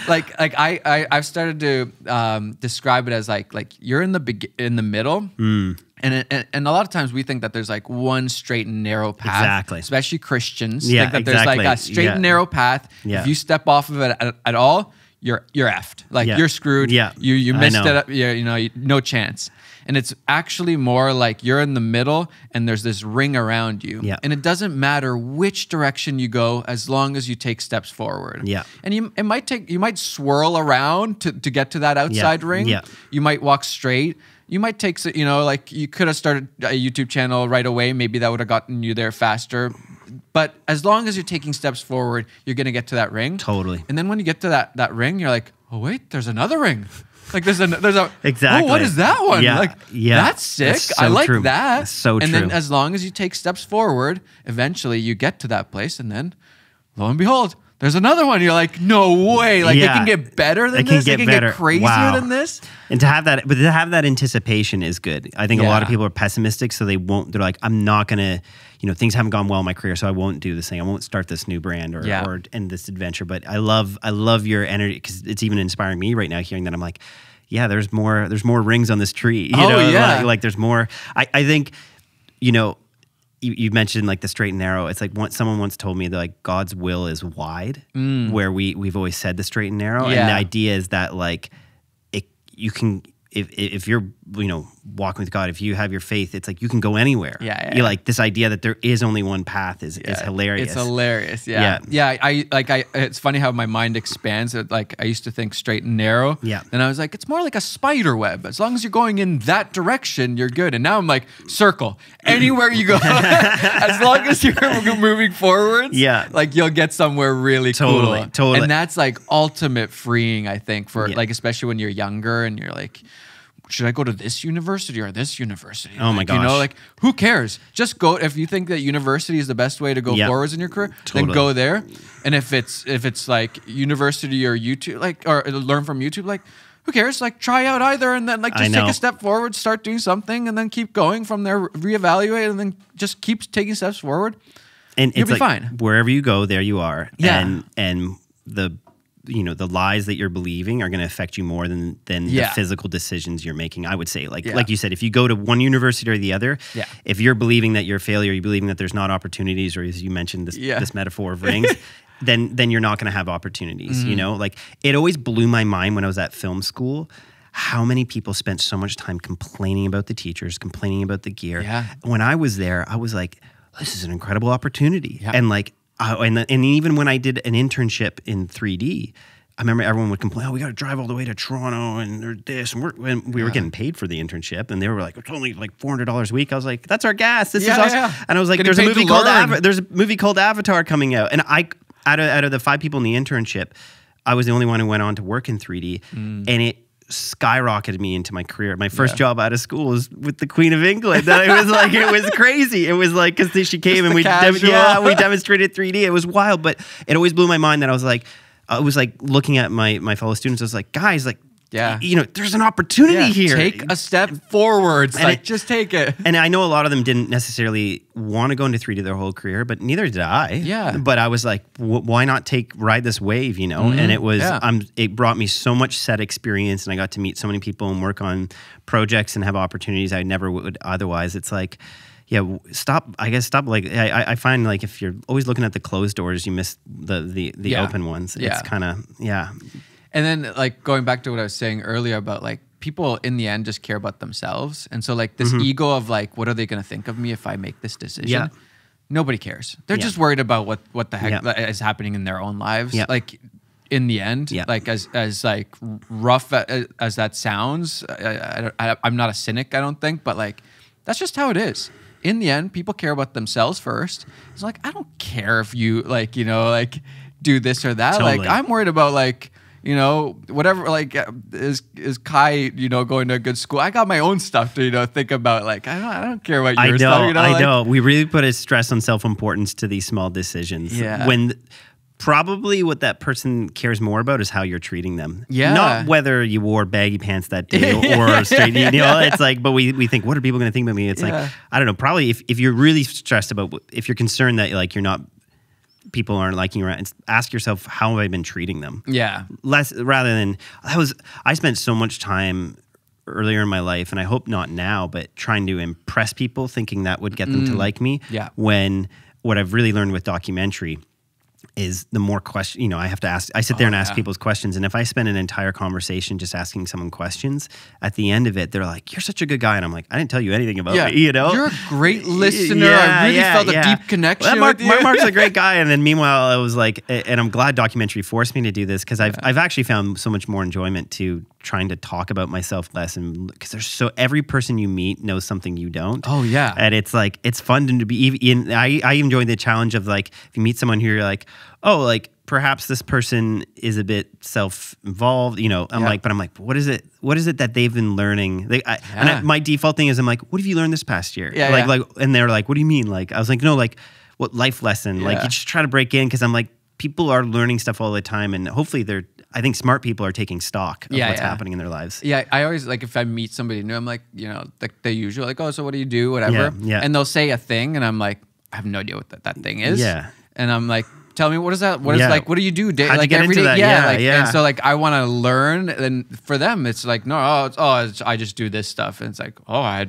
like I've started to describe it as like you're in the middle. And a lot of times we think that there's like one straight and narrow path. Exactly. Especially Christians think that there's like a straight and narrow path. If you step off of it at all, you're effed. Like you're screwed. You messed it up. You know, no chance. And it's actually more like you're in the middle and there's this ring around you. And it doesn't matter which direction you go as long as you take steps forward. And you might swirl around to get to that outside ring. You might walk straight. You might take, you know, like you could have started a YouTube channel right away. Maybe that would have gotten you there faster. But as long as you're taking steps forward, you're going to get to that ring. Totally. And then when you get to that ring, you're like, oh, wait, there's another ring. Like there's a exactly. Oh, what is that one? That's sick. That's so I like that. That's so true. And then as long as you take steps forward, eventually you get to that place, and then lo and behold, there's another one. You're like, no way. Like it can get better than this. It can get crazier than this. And to have that anticipation is good. I think a lot of people are pessimistic, so they won't. They're like, I'm not gonna. You know, things haven't gone well in my career, so I won't do this thing. I won't start this new brand or end this adventure. But I love your energy, because it's even inspiring me right now hearing that. I'm like, yeah, there's more rings on this tree. You know? Like there's more. I think, you know, you mentioned like the straight and narrow. It's like someone once told me that like God's will is wide, where we've always said the straight and narrow. And the idea is that like you can. If you're, you know, walking with God, if you have your faith, it's like you can go anywhere. You're like, this idea that there is only one path is hilarious. It's hilarious. It's funny how my mind expands. Like I used to think straight and narrow. And I was like, it's more like a spider web. As long as you're going in that direction, you're good. And now I'm like, circle. Anywhere you go, as long as you're moving forwards, like you'll get somewhere really cool. Totally. And that's like ultimate freeing, I think, for like, especially when you're younger and you're like, should I go to this university or this university? Oh my gosh. You know, like, who cares? Just go. If you think that university is the best way to go forwards in your career, then go there. And if it's like university or YouTube, like, or learn from YouTube, like, who cares? Like, try out either, and then like just take a step forward, start doing something, and then keep going from there, reevaluate, and then just keep taking steps forward. And you'll be fine. Wherever you go, there you are. Yeah. And the the lies that you're believing are going to affect you more than the physical decisions you're making. I would say, like you said, if you go to one university or the other, if you're believing that you're a failure, you're believing that there's not opportunities, or as you mentioned this metaphor of rings, then you're not going to have opportunities. Like it always blew my mind when I was at film school how many people spent so much time complaining about the teachers, complaining about the gear. When I was there, I was like, this is an incredible opportunity. And like, and even when I did an internship in 3D, I remember everyone would complain, we got to drive all the way to Toronto and this. And we were getting paid for the internship, and they were like, it's only like $400 a week. I was like, that's our gas. This is awesome. And I was like, there's a movie called Avatar coming out. And out of the 5 people in the internship, I was the only one who went on to work in 3D. And it skyrocketed me into my career. My first job out of school was with the Queen of England. It was crazy. It was like, because she came and we demonstrated 3D. It was wild, but it always blew my mind that I was like looking at my fellow students. I was like, guys, like, there's an opportunity here. Take a step forward. Just take it. And I know a lot of them didn't necessarily want to go into 3D their whole career, but neither did I. But I was like, why not ride this wave, And it was, it brought me so much set experience, and I got to meet so many people and work on projects and have opportunities I never would otherwise. It's like, stop. Like, I find like if you're always looking at the closed doors, you miss the open ones. It's kind of, And then, like, going back to what I was saying earlier about, like, people in the end just care about themselves. And so, like, this ego of, like, what are they going to think of me if I make this decision? Nobody cares. They're just worried about what the heck is happening in their own lives. Like, in the end, like, as like, rough as that sounds, I'm not a cynic, I don't think. But, like, that's just how it is. In the end, people care about themselves first. It's like, I don't care if you, like, do this or that. Totally. Like, I'm worried about, like, whatever, like, is Kai, going to a good school? I got my own stuff to, think about. Like, I don't care about your stuff. I know. We really put a stress on self-importance to these small decisions. When probably what that person cares more about is how you're treating them. Not whether you wore baggy pants that day or straight. It's like, but we think, what are people going to think about me? It's like, I don't know. Probably if you're really stressed about, if you're concerned that like you're not, people aren't liking you, ask yourself, how have I been treating them? Rather than, I spent so much time earlier in my life, and I hope not now, but trying to impress people, thinking that would get them to like me. When what I've really learned with documentary is the more question, I have to ask, I sit there and ask people's questions. And if I spend an entire conversation just asking someone questions, at the end of it, they're like, you're such a good guy. And I'm like, I didn't tell you anything about me, You're a great listener. I really felt a deep connection with you. Mark's a great guy. And then meanwhile, I was like, and I'm glad documentary forced me to do this, because I've actually found so much more enjoyment to trying to talk about myself less, and because every person you meet knows something you don't. And it's like, it's fun to be in. I enjoy the challenge of like, if you meet someone who you're like, oh, like perhaps this person is a bit self-involved, I'm like, what is it that they've been learning? My default thing is, I'm like, what have you learned this past year? And they're like, what do you mean? Like, I was like, no, like what life lesson? Like, you just try to break in, because I'm like, people are learning stuff all the time, and hopefully I think smart people are taking stock of what's happening in their lives. I always, like, if I meet somebody new, I'm like, the usual, like, oh, so what do you do? Whatever. And they'll say a thing, and I'm like, I have no idea what that thing is. And I'm like, tell me, what is that? What is like, what do you do like every day? And so like, I want to learn. And for them, it's like, no, I just do this stuff. And it's like, I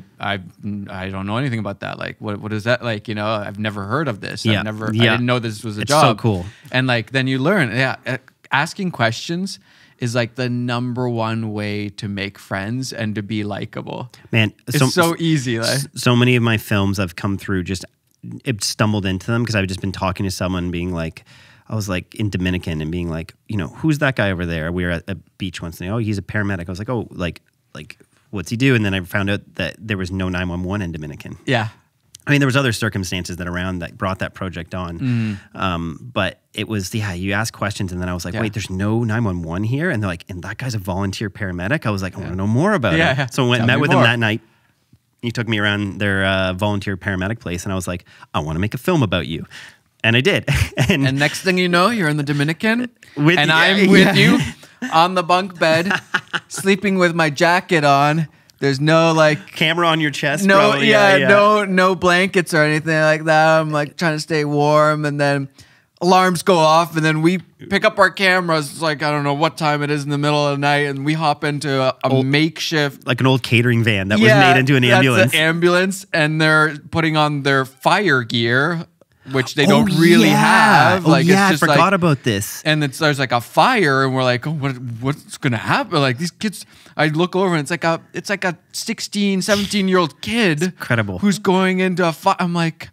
don't know anything about that. Like, what is that? Like, I've never heard of this. I didn't know this was a job. It's so cool. And like, then you learn. Asking questions is like the #1 way to make friends and to be likable. Man, it's so easy. Like, so many of my films I've come through stumbled into them because I've just been talking to someone, being like, I was like in Dominican and being like, who's that guy over there? We were at a beach once, and he's a paramedic. I was like, oh, like what's he do? And then I found out that there was no 911 in Dominican. I mean, there was other circumstances that brought that project on. But it was, you ask questions, and then I was like, wait, there's no 911 here? And they're like, and that guy's a volunteer paramedic? I was like, I want to know more about it. So I went and met with him that night. He took me around their volunteer paramedic place, and I was like, I want to make a film about you. And I did. and next thing you know, you're in the Dominican, I'm with you on the bunk bed, sleeping with my jacket on. There's no like camera on your chest. No, no blankets or anything like that. I'm like trying to stay warm, and then alarms go off, and then we pick up our cameras. It's like, I don't know what time it is in the middle of the night, and we hop into a makeshift, like an old catering van that was made into an ambulance. That's an ambulance, and they're putting on their fire gear, which they don't really have. Like, it's just I forgot about this. And there's like a fire, and we're like, oh, what's gonna happen? Like these kids, I look over, and it's like a 16, 17-year-old kid, incredible, who's going into a fire. I'm like,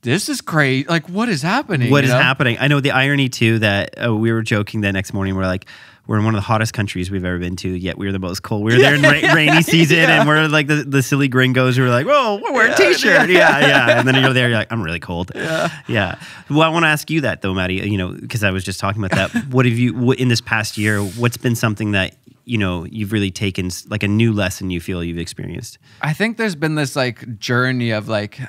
this is crazy. Like, what is happening? What is happening? I know the irony too that we were joking that next morning. We're like, we're in one of the hottest countries we've ever been to, yet we're the most cold. We were there in rainy season, and we're like the silly gringos who are like, whoa, we're wearing a t-shirt. Yeah. And then you're there, you're like, I'm really cold. Yeah. Well, I want to ask you that though, Matti, you know, because I was just talking about that. What have you, in this past year, what's been something that, you know, you've really taken, like a new lesson you feel you've experienced? I think there's been this like journey of like,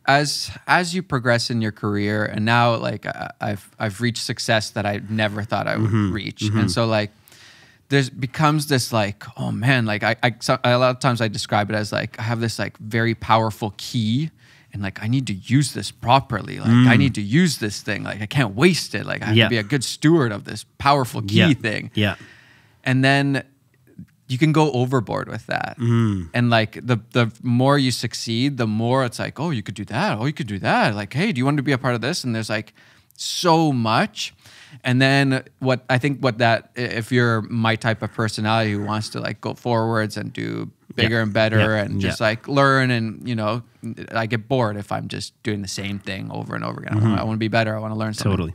as you progress in your career, and now like I've reached success that I never thought I would reach, and so like there's becomes this like, oh man, like a lot of times I describe it as like I have this like very powerful key, and like I need to use this properly, like I need to use this thing, like I can't waste it, like I have to be a good steward of this powerful key thing. And then you can go overboard with that. And like the more you succeed, the more it's like, oh, you could do that. Oh, you could do that. Like, hey, do you want to be a part of this? And there's like so much. And then if you're my type of personality who wants to like go forwards and do bigger and better and just like learn, and you know, I get bored if I'm just doing the same thing over and over again. I want to be better. I want to learn something. Totally.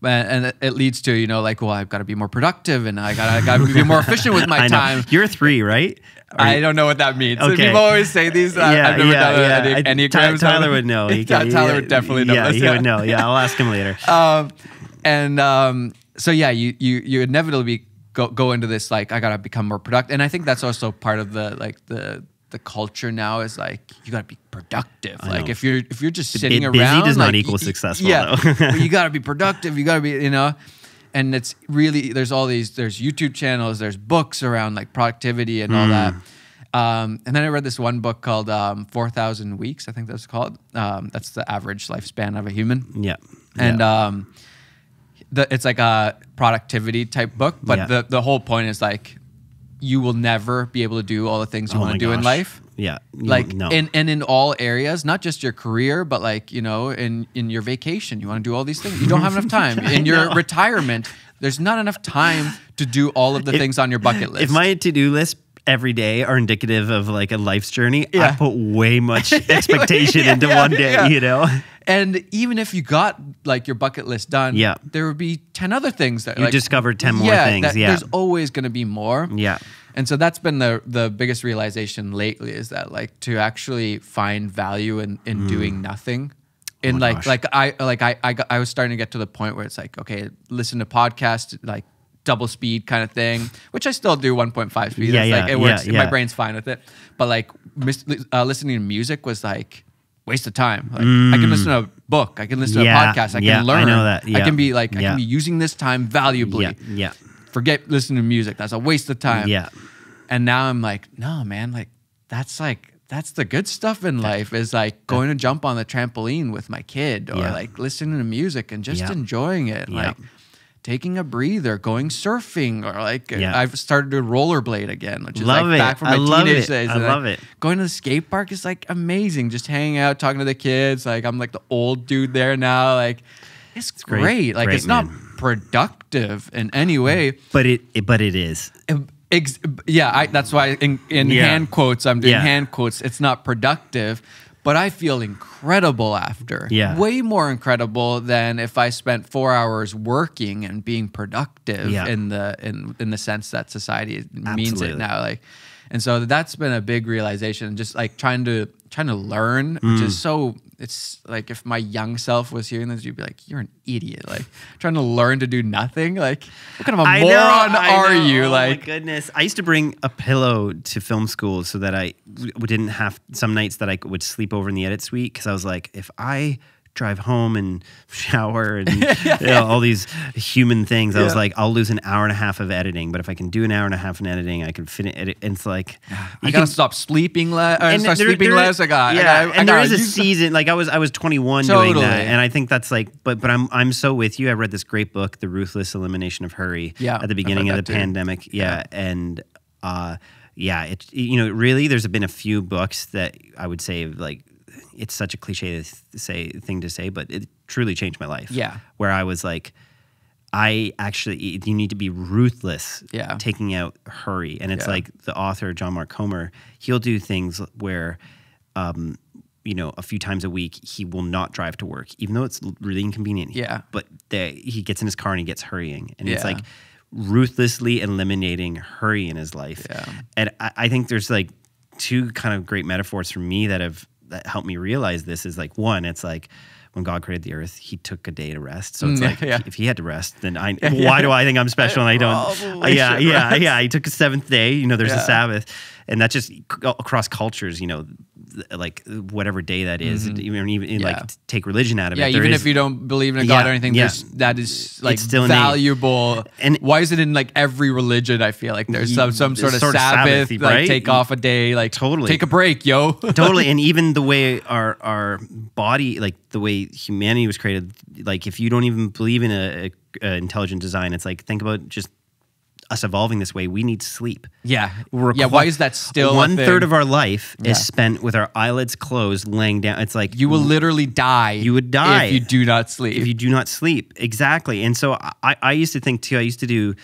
And it leads to, you know, like, well, I've got to be more productive, and I got to be more efficient with my time. You're 3, right? I don't know what that means. Okay. People always say these. I've never done any Enneagrams. Tyler would know. Tyler would definitely know. Yeah, he would know. Yeah, I'll ask him later. So yeah, you inevitably go into this like, I got to become more productive, and I think that's also part of the culture now is like, you got to be productive. Like if you're just sitting around, busy does not like, equal successful. Yeah, though. you got to be productive. You got to be, you know, and it's really, there's YouTube channels, there's books around like productivity and all that. And then I read this one book called 4,000 Weeks, I think that's called. That's the average lifespan of a human. Yeah. And it's like a productivity type book, but the whole point is like, you will never be able to do all the things you want to do in life. Yeah. Like, and in all areas, not just your career, but like, you know, in your vacation, you want to do all these things. You don't have enough time. In your retirement, there's not enough time to do all of the things on your bucket list. If my to-do list every day are indicative of like a life's journey, I put way much expectation into one day, you know? And even if you got like your bucket list done, there would be 10 other things that you discovered 10 more things. There's always going to be more. Yeah. And so that's been the biggest realization lately, is that like to actually find value in doing nothing. And I was starting to get to the point where it's like, okay, listen to podcasts, like double speed kind of thing, which I still do 1.5 speed. It works. My brain's fine with it. But like listening to music was like waste of time. Like I can listen to a book, I can listen to a podcast, I can learn. I know that. I can be like, I can be using this time valuably. Forget listening to music. That's a waste of time. And now I'm like, no, man, like that's the good stuff in life, is like going to jump on the trampoline with my kid, or like listening to music and just enjoying it. Like taking a breather, going surfing, or like I've started to rollerblade again, which is back from my teenage days. I love it. Going to the skate park is like amazing. Just hanging out, talking to the kids. Like I'm like the old dude there now. Like it's great. Like it's not productive in any way, but it is. That's why in hand quotes, I'm doing hand quotes. It's not productive, but I feel incredible after. Way more incredible than if I spent 4 hours working and being productive in the sense that society means it now. Like, and so that's been a big realization. Just like trying to learn, which is so. It's like if my young self was hearing this, you'd be like, "You're an idiot!" Like trying to learn to do nothing. Like what kind of a moron are you? Like, my goodness, I used to bring a pillow to film school so that I didn't have some nights that I would sleep over in the edit suite, because I was like, if I drive home and shower and all these human things. I was like, I'll lose an hour and a half of editing, but if I can do an hour and a half in editing, I can finish it. And it's like, I gotta stop sleeping less. Start sleeping less. And there is a season. Like I was 21 doing that, and I think that's like. But I'm so with you. I read this great book, The Ruthless Elimination of Hurry, at the beginning of the pandemic. And really, there's been a few books that I would say like. It's such a cliche thing to say, but it truly changed my life. Yeah. Where I was like, you need to be ruthless taking out hurry. And it's like the author, John Mark Comer, he'll do things where, a few times a week, he will not drive to work, even though it's really inconvenient. Yeah. But he gets in his car and he gets hurrying. And it's like ruthlessly eliminating hurry in his life. Yeah. And I think there's like two kind of great metaphors for me that helped me realize this is like, one, it's like when God created the earth, he took a day to rest. So it's like, if he had to rest, then why do I think I'm special and I don't? He took a seventh day, there's a Sabbath, and that's just across cultures, like whatever day that is, even like take religion out of it. Even if you don't believe in a God or anything, that is like still valuable. And why is it in like every religion? I feel like there's some sort of Sabbath, like right? Take off a day, like totally take a break, yo. Totally. And even the way our body, like the way humanity was created, like if you don't even believe in a intelligent design, it's like, think about just us evolving this way. We need sleep. Why is that still 1/3 of our life is spent with our eyelids closed, laying down? It's like you will literally die. You would die if you do not sleep. If you do not sleep, exactly. And so I used to think too. I used to do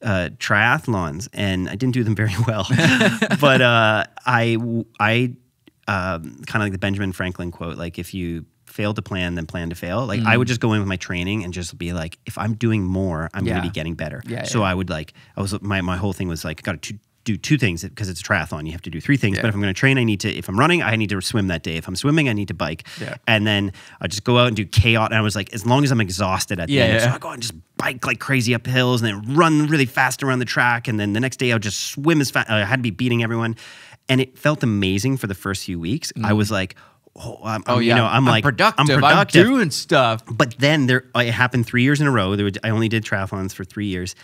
triathlons, and I didn't do them very well. But I kind of like the Benjamin Franklin quote, like if you fail to plan, then plan to fail. Like I would just go in with my training and just be like, if I'm doing more, I'm going to be getting better. So I would my whole thing was like, got to do two things because it's a triathlon. You have to do three things. But if I'm going to train, if I'm running, I need to swim that day. If I'm swimming, I need to bike. And then I just go out and do chaos. And I was like, as long as I'm exhausted at the end. So I go out and just bike like crazy up hills and then run really fast around the track. And then the next day I'll just swim as fast. I had to be beating everyone. And it felt amazing for the first few weeks. I was like, I'm productive. I'm doing stuff. But then it happened 3 years in a row. I only did triathlons for 3 years.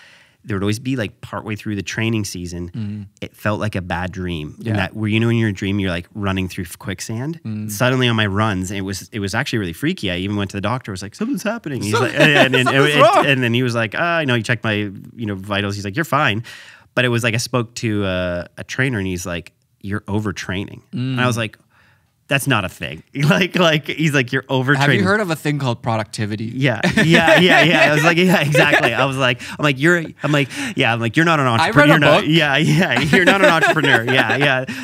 There would always be like partway through the training season, it felt like a bad dream. And that where in your dream you're like running through quicksand. Suddenly on my runs, it was actually really freaky. I even went to the doctor. I was like, something's happening. He's like, and then he was like, I know, you checked my vitals. He's like, you're fine. But it was like I spoke to a trainer and he's like, you're overtraining. And I was like, that's not a thing. Like he's like, you're overtraining. Have you heard of a thing called productivity? Yeah. I was like, yeah, exactly. I'm like, you're not an entrepreneur. I read a book. You're not an entrepreneur.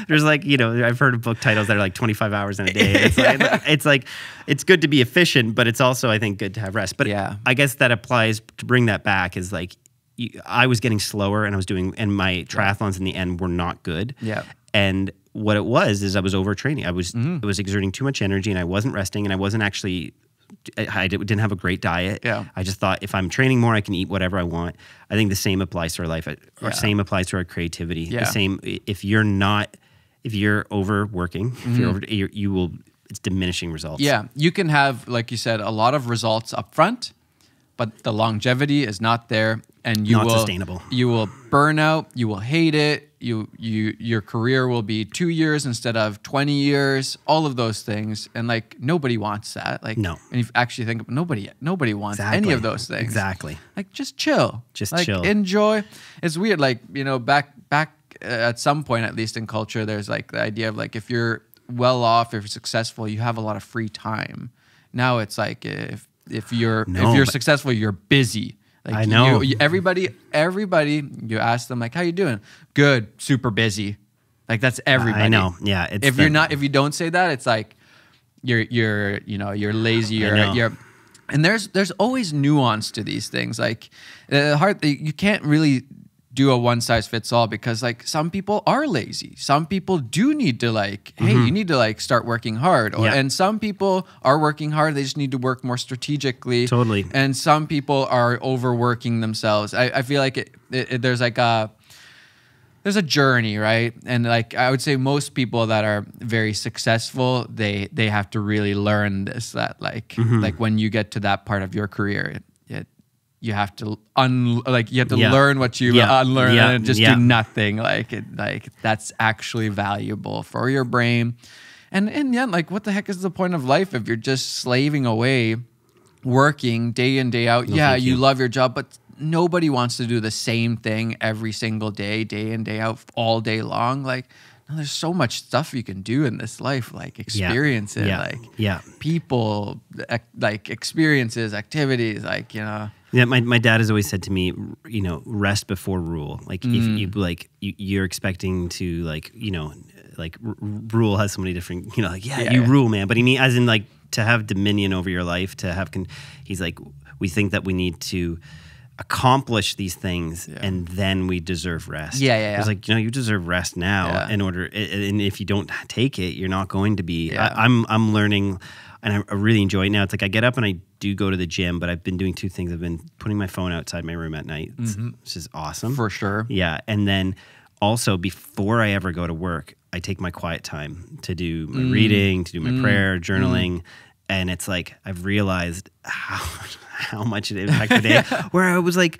There's like, I've heard of book titles that are like 25 hours in a day. It's like, it's good to be efficient, but it's also, I think, good to have rest. But I guess that applies to bring that back is like, I was getting slower and and my triathlons in the end were not good. And what it was is I was overtraining. I was exerting too much energy and I wasn't resting and I wasn't actually, I didn't have a great diet. I just thought if I'm training more, I can eat whatever I want. I think the same applies to our life. Or same applies to our creativity. The same, if you're overworking, it's diminishing results. You can have, like you said, a lot of results up front, but the longevity is not there. And not sustainable. You will burn out. You will hate it. Your career will be 2 years instead of 20 years. All of those things, and like nobody wants that. Like no. And if you actually think nobody wants any of those things. Exactly. Like just chill. Chill. Enjoy. It's weird. Like back at some point, at least in culture, there's like the idea of like if you're well off, if you're successful, you have a lot of free time. Now it's like if you're successful, you're busy. Like I know. Everybody, you ask them like, how you doing? Good, super busy. Like that's everybody. I know. Yeah. If you don't say that, it's like you're lazy. And there's always nuance to these things. Like you can't really do a one size fits all because like some people are lazy. Some people do need to like, hey, you need to like start working hard. And some people are working hard. They just need to work more strategically. Totally. And some people are overworking themselves. I feel like there's like there's a journey, right? And like I would say most people that are very successful, they have to really learn this, that like when you get to that part of your career, you have to learn what you unlearn and just do nothing. Like that's actually valuable for your brain. And yeah, like what the heck is the point of life if you're just slaving away, working day in, day out? You love your job, but nobody wants to do the same thing every single day in, day out, all day long. Like, no, there's so much stuff you can do in this life, like experience it, people, like experiences, activities, like, you know. Yeah, my dad has always said to me, you know, rest before rule. Like if you're expecting to rule has so many different, you know, like you rule, man. But he mean as in like to have dominion over your life, to have he's like, we think that we need to accomplish these things and then we deserve rest. I was like, you know, you deserve rest now in order, and if you don't take it, you're not going to be. I'm learning, and I really enjoy it now. It's like I get up and I do go to the gym, but I've been doing two things. I've been putting my phone outside my room at night, which is awesome. For sure. Yeah, and then also before I ever go to work, I take my quiet time to do my reading, to do my prayer, journaling. And it's like, I've realized how much it impacted the day. Where I was like,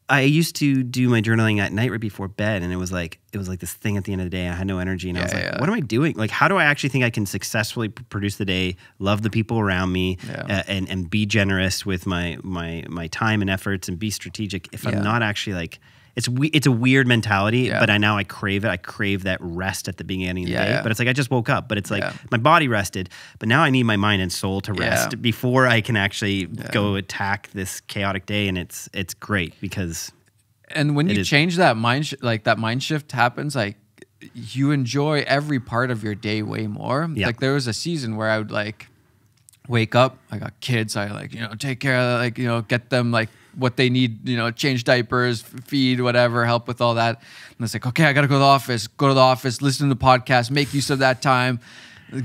I used to do my journaling at night right before bed. And it was like this thing at the end of the day. I had no energy. And I was like, what am I doing? Like, how do I actually think I can successfully produce the day, love the people around me, and be generous with my time and efforts and be strategic if I'm not actually like, it's a weird mentality, but I crave it. I crave that rest at the beginning of the day. But it's like I just woke up, but it's like my body rested, but now I need my mind and soul to rest before I can actually go attack this chaotic day. And it's great because when you change that mind, that mind shift happens, like you enjoy every part of your day way more. Like there was a season where I would like wake up, I got kids, I like, you know, take care of, like, you know, get them like what they need, you know, change diapers, feed, whatever, help with all that. And it's like, okay, I got to go to the office, listen to the podcast, make use of that time,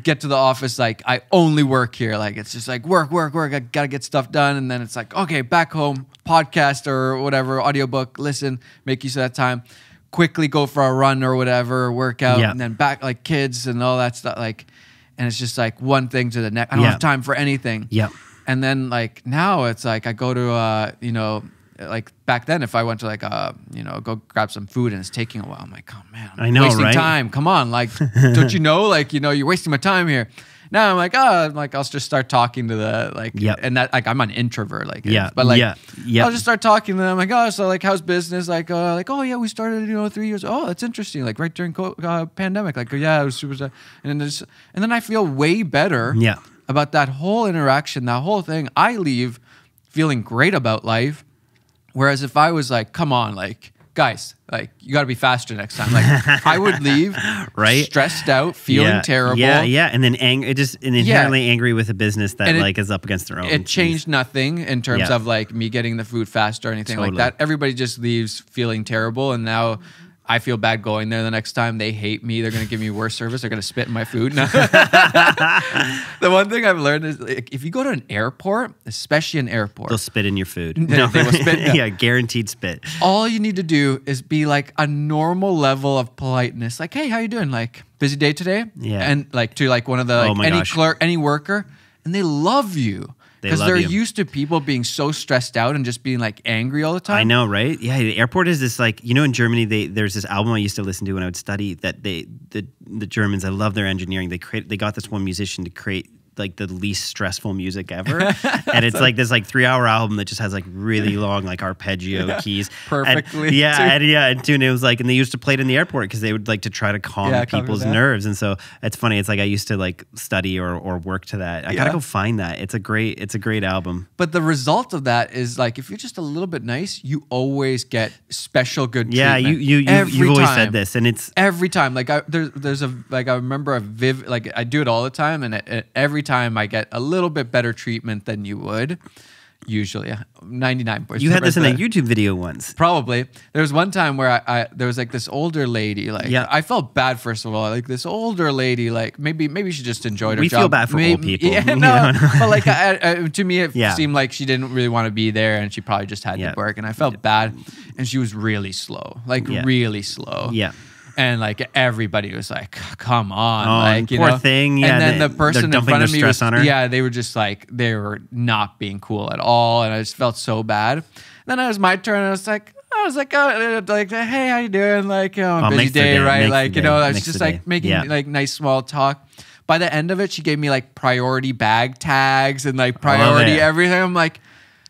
get to the office. Like I only work here. Like it's just like work. I got to get stuff done. And then it's like, okay, back home, podcast or whatever, audiobook, listen, make use of that time, quickly go for a run or whatever, workout, and then back, like kids and all that stuff. Like, and it's just like one thing to the next. I don't have time for anything. And then like now it's like I go to you know, like back then if I went to like you know, go grab some food and it's taking a while, I'm like, oh man, I know, wasting right? time. Come on, like don't you know, like, you know, you're wasting my time here. Now I'm like, I'll just start talking to the like, and that like I'm an introvert, like, but like, I'll just start talking to them. Like, oh, so like, how's business? Like, oh yeah, we started, you know, 3 years. Oh, that's interesting. Like right during pandemic. Like, yeah, it was super. And then I feel way better. About that whole interaction, that whole thing. I leave feeling great about life. Whereas if I was like, come on, like, guys, like, you got to be faster next time. Like, I would leave stressed out, feeling terrible. And then inherently angry with a business that like is up against their own. It changed nothing in terms of like me getting the food fast or anything like that. Everybody just leaves feeling terrible, and now I feel bad going there the next time. They hate me. They're going to give me worse service. They're going to spit in my food. The one thing I've learned is like, if you go to an airport, especially an airport, they'll spit in your food. No. They will spit. Yeah, guaranteed spit. All you need to do is be like a normal level of politeness. Like, hey, how you doing? Like, busy day today? Yeah. And like to like one of the like, any clerk, any worker, and they love you. Because they're used to people being so stressed out and just being like angry all the time. I know, right? Yeah, the airport is this like, you know, in Germany, there's this album I used to listen to when I would study that the Germans, I love their engineering. They got this one musician to create like the least stressful music ever. And it's like this like 3-hour album that just has like really long like arpeggio keys. Perfectly. And tune. It was like, and they used to play it in the airport because they would like to try to calm people's nerves. And so it's funny. It's like I used to like study or work to that. I gotta go find that. It's a great album. But the result of that is like, if you're just a little bit nice, you always get special good treatment. Yeah, you've always said this, and it's every time. Like there's a like I remember like I do it all the time, and every time I get a little bit better treatment than you would usually. 99%. You had this in a YouTube video once. Probably. There was one time where I there was like this older lady, like I felt bad first of all. Like this older lady, like maybe she just enjoyed her job. We feel bad for old people. Yeah, no, but like to me it seemed like she didn't really want to be there, and she probably just had to work, and I felt bad. and she was really slow, like really slow. Yeah. And like everybody was like, "Come on!" Oh, like you poor know. thing. Yeah, and then the person in front of me was, on her. yeah, they were just like they were not being cool at all, and I just felt so bad. Then it was my turn, and I was like, oh, like, hey, how you doing? Like, a busy day, right? Like, you know, I was just like making like nice small talk. By the end of it, she gave me like priority bag tags and like priority everything. I'm like,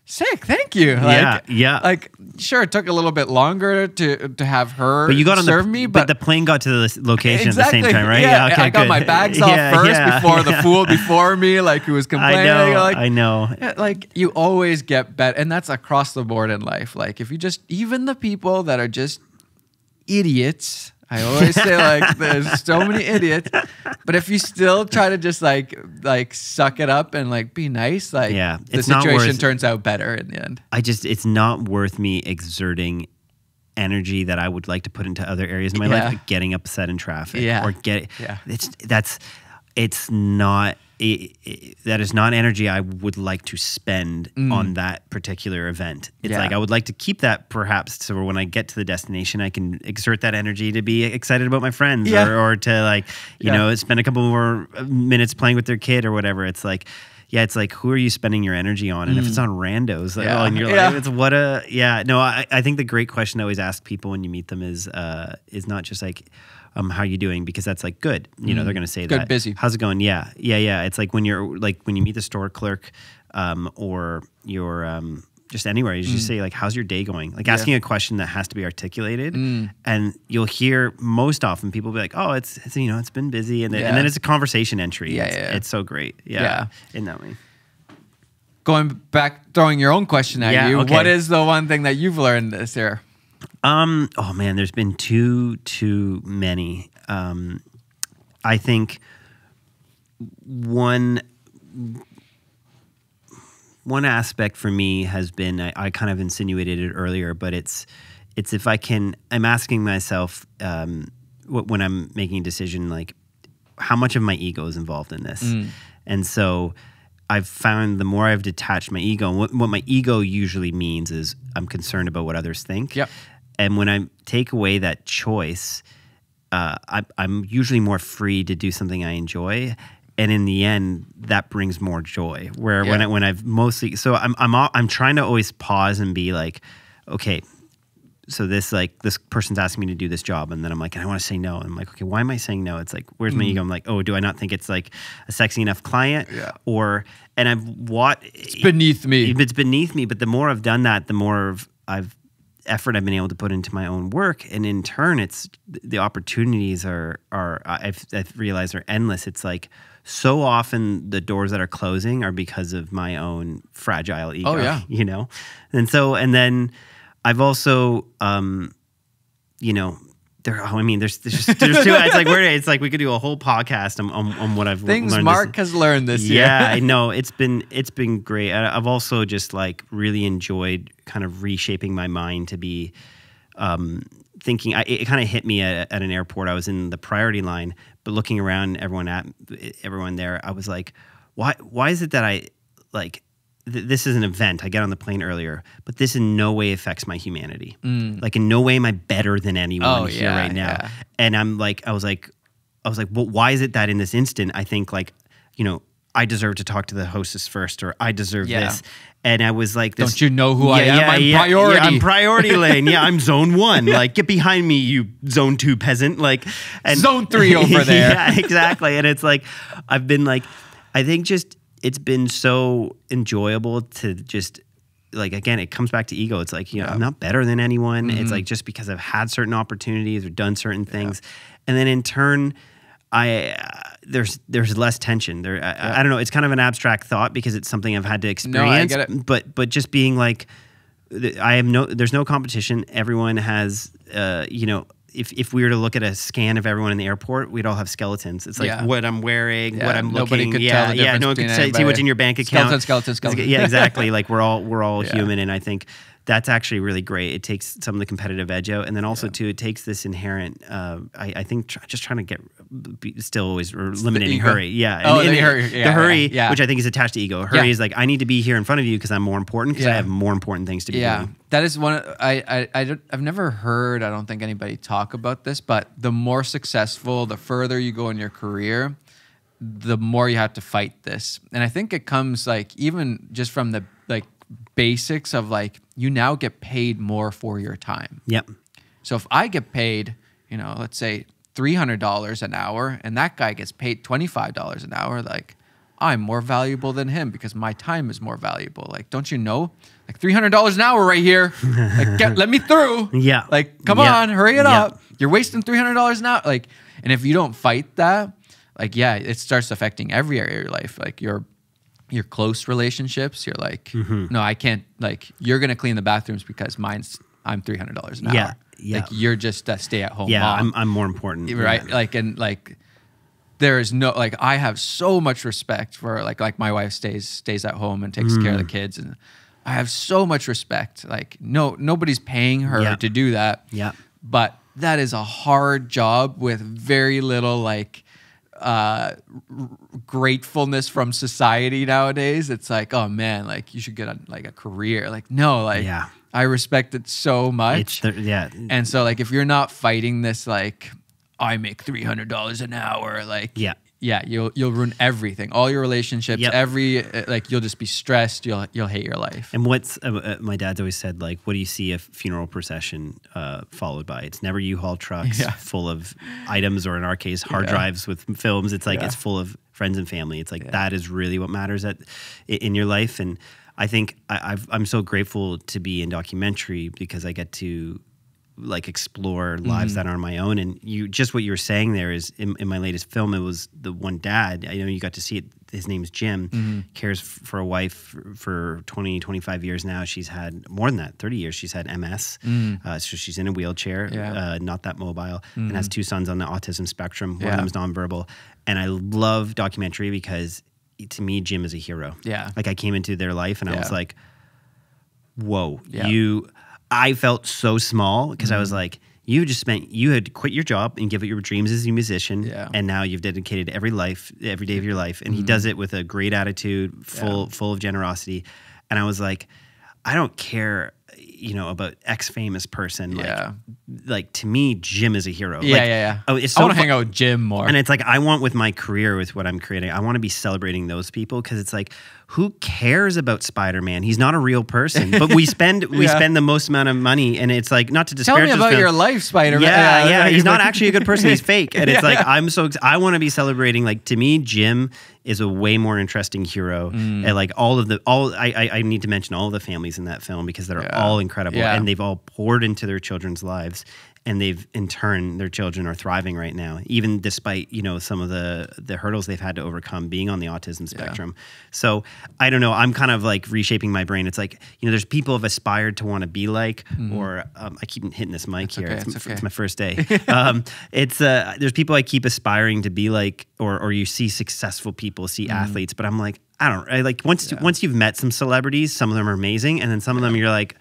sick, thank you. Like, like, sure, it took a little bit longer to have her serve me, but the plane got to the location at the same time, right? Yeah, okay, I got my bags off first before the fool before me, like, who was complaining. I know. Like, you always get better, and that's across the board in life. Like, if you just, even the people that are just idiots, I always say, like, there's so many idiots, but if you still try to just like suck it up and like be nice, like the situation turns out better in the end. It's not worth me exerting energy that I would like to put into other areas in my life, like getting upset in traffic or that is not energy I would like to spend on that particular event. It's like I would like to keep that perhaps so when I get to the destination, I can exert that energy to be excited about my friends or to like, you know, spend a couple more minutes playing with their kid or whatever. It's like, it's like, who are you spending your energy on? And if it's on randos, like, and you're like, it's what a, no, I think the great question I always ask people when you meet them is not just like, how are you doing? Because that's like good. You know, they're going to say that. Good, busy. How's it going? Yeah. It's like when you're like when you meet the store clerk, or you're just anywhere, you just say like, "How's your day going?" Like asking a question that has to be articulated, and you'll hear most often people be like, "Oh, it's you know, it's been busy," and then it's a conversation entry. It's so great. Yeah, in that way. Going back, throwing your own question at you. Okay. What is the one thing that you've learned this year? Oh man, there's been too many. I think one aspect for me has been, I kind of insinuated it earlier, but it's if I'm asking myself when I'm making a decision, like how much of my ego is involved in this, and so I've found the more I've detached my ego, and what my ego usually means is I'm concerned about what others think. Yep. And when I take away that choice, I'm usually more free to do something I enjoy, and in the end, that brings more joy. Where when I've mostly, so I'm trying to always pause and be like, okay, so this person's asking me to do this job, and then I'm like, and I want to say no. And I'm like, okay, why am I saying no? It's like, where's my ego? I'm like, oh, do I not think it's like a sexy enough client? Yeah. It's beneath me. It's beneath me. But the more I've done that, the more effort I've been able to put into my own work, and in turn, it's the opportunities I've realized are endless. It's like so often the doors that are closing are because of my own fragile ego. Oh yeah, you know, and then I've also, you know, there's two. It's like we could do a whole podcast on what I've learned. Things Mark has learned this year. Yeah, I know it's been great. I've also just like really enjoyed kind of reshaping my mind to be thinking. It kind of hit me at an airport. I was in the priority line, but looking around everyone there, I was like, why is it that I like. This is an event. I get on the plane earlier, but this in no way affects my humanity. Like in no way am I better than anyone here right now. Yeah. And I was like, well, why is it that in this instant I think like, you know, I deserve to talk to the hostess first, or I deserve this. And I was like, don't you know who I am? I'm priority. I'm priority lane. Yeah, I'm zone 1. Like, get behind me, you zone 2 peasant. Like, and zone 3 over there. Yeah, exactly. And it's like, I've been like, I think just. It's been so enjoyable to just like, again, it comes back to ego. It's like, you know, I'm not better than anyone. It's like just because I've had certain opportunities or done certain things. And then in turn, there's less tension there. I don't know. It's kind of an abstract thought because it's something I've had to experience, no, I get it. But just being like, there's no competition. Everyone has, you know, if we were to look at a scan of everyone in the airport, we'd all have skeletons. It's like what I'm wearing, what I'm looking. Nobody could tell the no one could see what's in your bank account. Skeleton. Yeah, exactly. Like we're all human, and I think that's actually really great. It takes some of the competitive edge out, and then also too, it takes this inherent. I think just trying to still always eliminating hurry. Yeah. The hurry, which I think is attached to ego. Hurry is like, I need to be here in front of you because I'm more important, because I have more important things to be doing. That is one. I've never heard, I don't think anybody talk about this, but the more successful, the further you go in your career, the more you have to fight this. And I think it comes like even just from the like basics of like, you now get paid more for your time. Yep. So if I get paid, you know, let's say $300 an hour, and that guy gets paid $25 an hour, like, I'm more valuable than him because my time is more valuable. Like, don't you know? Like $300 an hour right here. Like, let me through. Yeah. Like, come on, hurry it up. You're wasting $300 an hour. Like, and if you don't fight that, like, it starts affecting every area of your life. Like your close relationships. You're like, no, I can't. Like, you're gonna clean the bathrooms because I'm $300 an hour. Yeah. Like, you're just a stay-at-home mom. mom. I'm more important. Right. Like, and like, there is no, like, I have so much respect for like my wife stays at home and takes care of the kids, and I have so much respect. Like, nobody's paying her to do that. Yeah. But that is a hard job with very little like gratefulness from society nowadays. It's like, oh man, like you should get a career. Like, no, like I respect it so much. And so like, if you're not fighting this, like, I make $300 an hour, like, you'll ruin everything, all your relationships, like, you'll just be stressed. You'll hate your life. And what's my dad's always said, like, what do you see a funeral procession followed by? It's never U-Haul trucks full of items, or in our case, hard drives with films. It's like it's full of friends and family. It's like that is really what matters in your life. And I think I'm so grateful to be in documentary because I get to like explore lives that aren't my own. And just what you were saying there is in my latest film, it was the one dad, I know you got to see it. His name's Jim, cares for a wife for 20, 25 years now. She's had more than that, 30 years. She's had MS. So she's in a wheelchair, not that mobile, and has 2 sons on the autism spectrum. One of them is nonverbal. And I love documentary because to me, Jim is a hero. Yeah. Like, I came into their life and I was like, whoa, I felt so small because I was like, you had quit your job and give it your dreams as a musician, and now you've dedicated every day of your life, and he does it with a great attitude, full of generosity. And I was like, I don't care, about X famous person. Like to me, Jim is a hero. Oh, it's so I want to hang out with Jim more. And it's like, I want with my career, with what I'm creating, I want to be celebrating those people, because it's like, who cares about Spider-Man? He's not a real person, but we spend the most amount of money, and it's like, not to disparage. Tell me about your life, Spider-Man. Yeah, he's not actually a good person. He's fake, and it's like, I want to be celebrating. Like, to me, Jim is a way more interesting hero, and like I need to mention all of the families in that film because they're all incredible, and they've all poured into their children's lives. And they've, in turn, their children are thriving right now, even despite, some of the hurdles they've had to overcome being on the autism spectrum. So I don't know. I'm kind of like reshaping my brain. It's like, there's people I've aspired to want to be like, or I keep hitting this mic here. It's my first day. There's people I keep aspiring to be like, or you see successful people, see athletes, but I'm like, once you've met some celebrities, some of them are amazing, and then some of them you're like,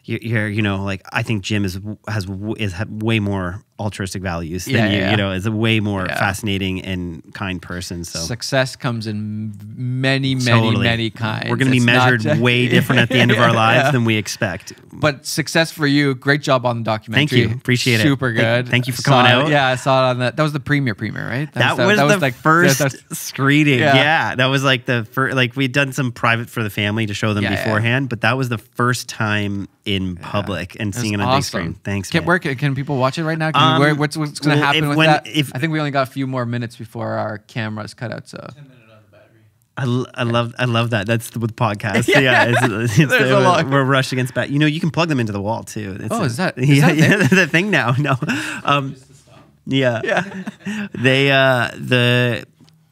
like, I think Jim has way more altruistic values than is a way more fascinating and kind person. So success comes in many kinds. We're going to be measured way different at the end of our lives than we expect. But success for you. Great job on the documentary. Thank you. Appreciate it. Super good. Thank you for coming out. Yeah, I saw it on that. That was the premiere, right? That was the first screening. Yeah, that was like the first. Like, we'd done some private for the family to show them beforehand, but that was the first time in public and seeing it on big screen. Thanks, man. Where can people watch it right now? What's going to happen with that? I think we only got a few more minutes before our cameras cut out. So 10 minutes on the battery. I love that. That's with podcasts. We're rushing against back. You can plug them into the wall too. Is that the thing now? No.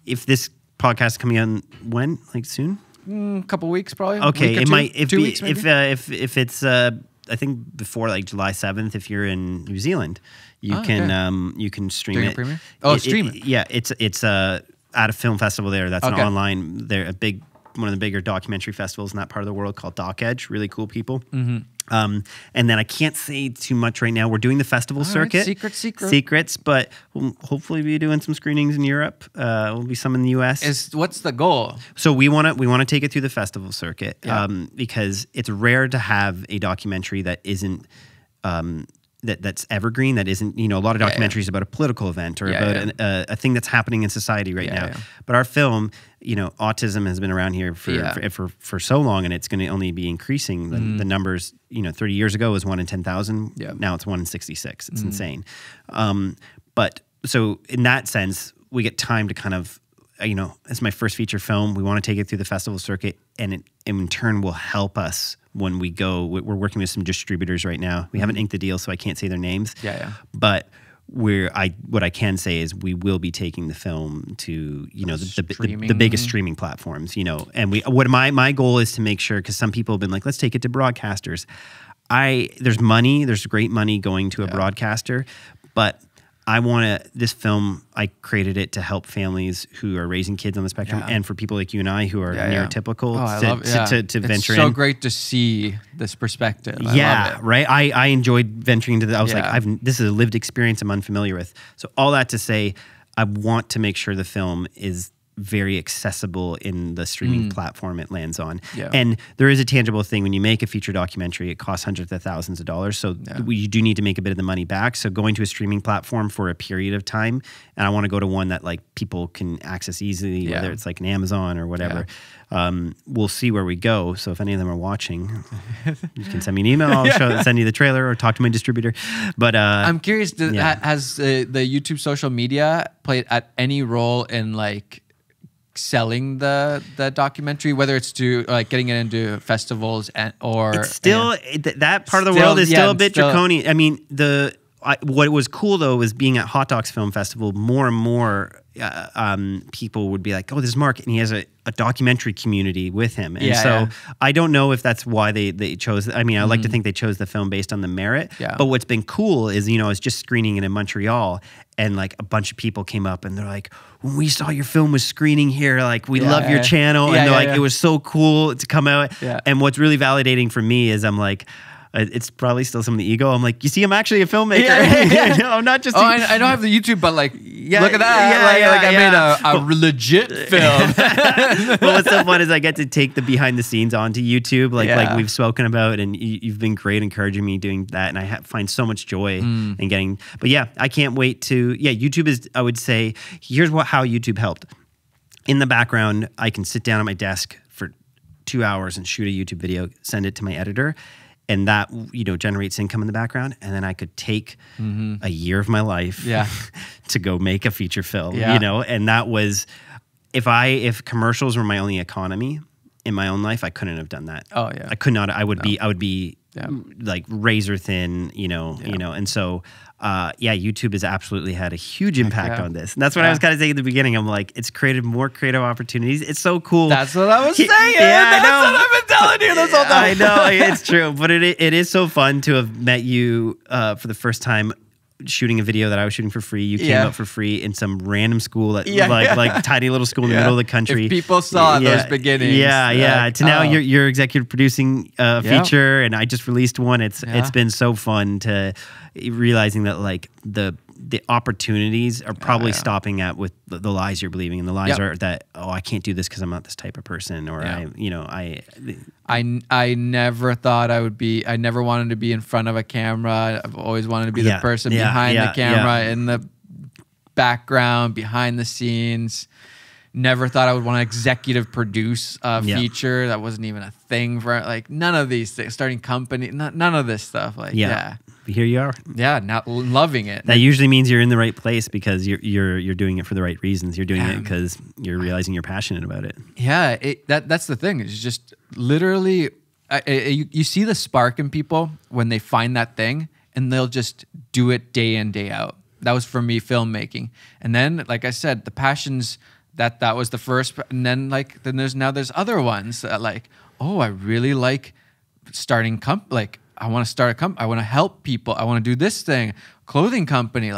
If this podcast is coming on when, like, soon? A couple weeks probably. Okay, it might. If 2 weeks maybe? If it's I think before like July 7th, if you're in New Zealand, you can stream During it. A premiere? Oh, stream it. Yeah, it's at a film festival there. That's an online. They're one of the bigger documentary festivals in that part of the world called Doc Edge. Really cool people. And then I can't say too much right now. We're doing the festival circuit. Secrets, but we'll hopefully be doing some screenings in Europe. Will be some in the US. What's the goal? So we want to take it through the festival circuit because it's rare to have a documentary that isn't that's evergreen, that isn't, a lot of documentaries about a political event or about a thing that's happening in society right now. But our film, autism has been around here for so long, and it's going to only be increasing. The numbers, 30 years ago was 1 in 10,000. Now it's 1 in 66. It's insane. But so in that sense, we get time to kind of, it's my first feature film. We want to take it through the festival circuit, and it in turn will help us when we go. We're working with some distributors right now. We haven't inked the deal, so I can't say their names. But what I can say is we will be taking the film to the biggest streaming platforms. And my goal is to make sure, because some people have been like, let's take it to broadcasters. There's great money going to a broadcaster, but this film, I created it to help families who are raising kids on the spectrum, and for people like you and I who are neurotypical to venture in. It's so great to see this perspective. I love it. Right. I enjoyed venturing into I was like, this is a lived experience I'm unfamiliar with. So all that to say, I want to make sure the film is very accessible in the streaming platform it lands on. And there is a tangible thing. When you make a feature documentary, it costs hundreds of thousands of dollars. So you do need to make a bit of the money back. So going to a streaming platform for a period of time, and I want to go to one that like people can access easily, whether it's like an Amazon or whatever. We'll see where we go. So if any of them are watching, you can send me an email. I'll send you the trailer or talk to my distributor. But I'm curious, has the YouTube social media played any role in like selling the documentary, whether it's to like getting it into festivals or it's still that part of the world is still a bit draconian. I mean, what was cool though was being at Hot Docs Film Festival. More and more people would be like, "Oh, this is Mark, and he has a documentary community with him." And I don't know if that's why they chose. I mean, I like to think they chose the film based on the merit. But what's been cool is I was just screening it in Montreal, and like a bunch of people came up and they're like, "When we saw your film was screening here, like we love your channel," and they're like, "It was so cool to come out." And what's really validating for me is I'm like, it's probably still some of the ego. I'm like, you see, I'm actually a filmmaker. I'm not just. I don't have the YouTube, but like, look at that. I made a legit film. Well, what's so fun is I get to take the behind the scenes onto YouTube, like we've spoken about, and you've been great encouraging me doing that, and I find so much joy in getting. But I can't wait to. YouTube is. I would say here's how YouTube helped. In the background, I can sit down at my desk for 2 hours and shoot a YouTube video, send it to my editor. And that, generates income in the background. And then I could take a year of my life to go make a feature film, And that was, if commercials were my only economy in my own life, I couldn't have done that. Oh, yeah. I could not. I would be like razor thin, And so, YouTube has absolutely had a huge impact on this. And that's what I was kind of saying at the beginning. I'm like, it's created more creative opportunities. It's so cool. That's what I was saying. That's what I've been telling you this whole time. I know, it's true. But it is so fun to have met you for the first time shooting a video that I was shooting for free. You came out for free in some random school, like tiny little school in the middle of the country. If people saw those beginnings. To now you're executive producing a feature, and I just released one. It's been so fun to realizing that like the opportunities are probably stopping at with the lies you're believing, and the lies are that, oh, I can't do this because I'm not this type of person, or I never thought I never wanted to be in front of a camera. I've always wanted to be the person behind the camera, in the background, behind the scenes. Never thought I would want to executive produce a feature. That wasn't even a thing for like none of these things. Starting company, none of this stuff. Like here you are. Yeah, not loving it. That usually means you're in the right place because you're doing it for the right reasons. You're doing it because you're realizing you're passionate about it. Yeah, that's the thing. It's just literally you see the spark in people when they find that thing, and they'll just do it day in, day out. That was for me, filmmaking. And then, like I said, the passions. That was the first, and then there's other ones that like, oh, I really like starting I want to start a company. I want to help people. I want to do this thing, clothing company.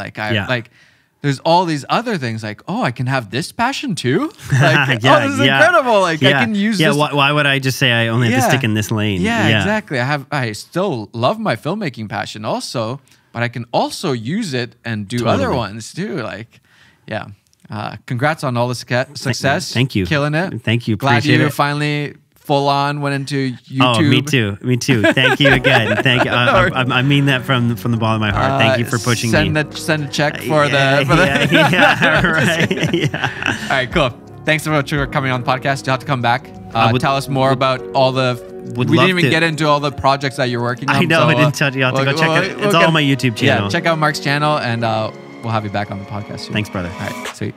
there's all these other things like, oh, I can have this passion too. Like, this is incredible. Like I can use this. Why would I just say I only have to stick in this lane? Yeah, exactly. I still love my filmmaking passion also, but I can also use it and do other ones too. Like, yeah. Congrats on all the success. Thank you. Killing it. Thank you. Glad Appreciate you it. finally full on went into YouTube. Oh, me too. Thank you again. Thank you. I mean that from the bottom of my heart. Thank you for pushing me. Send a check for right. All right, cool. Thanks so much for coming on the podcast. You'll have to come back. Tell us more about all the. We didn't even get into all the projects that you're working on. I know. I didn't tell you. You'll have to go check it. It's all on my YouTube channel. Yeah, check out Mark's channel, and we'll have you back on the podcast soon. Thanks, brother. All right, sweet.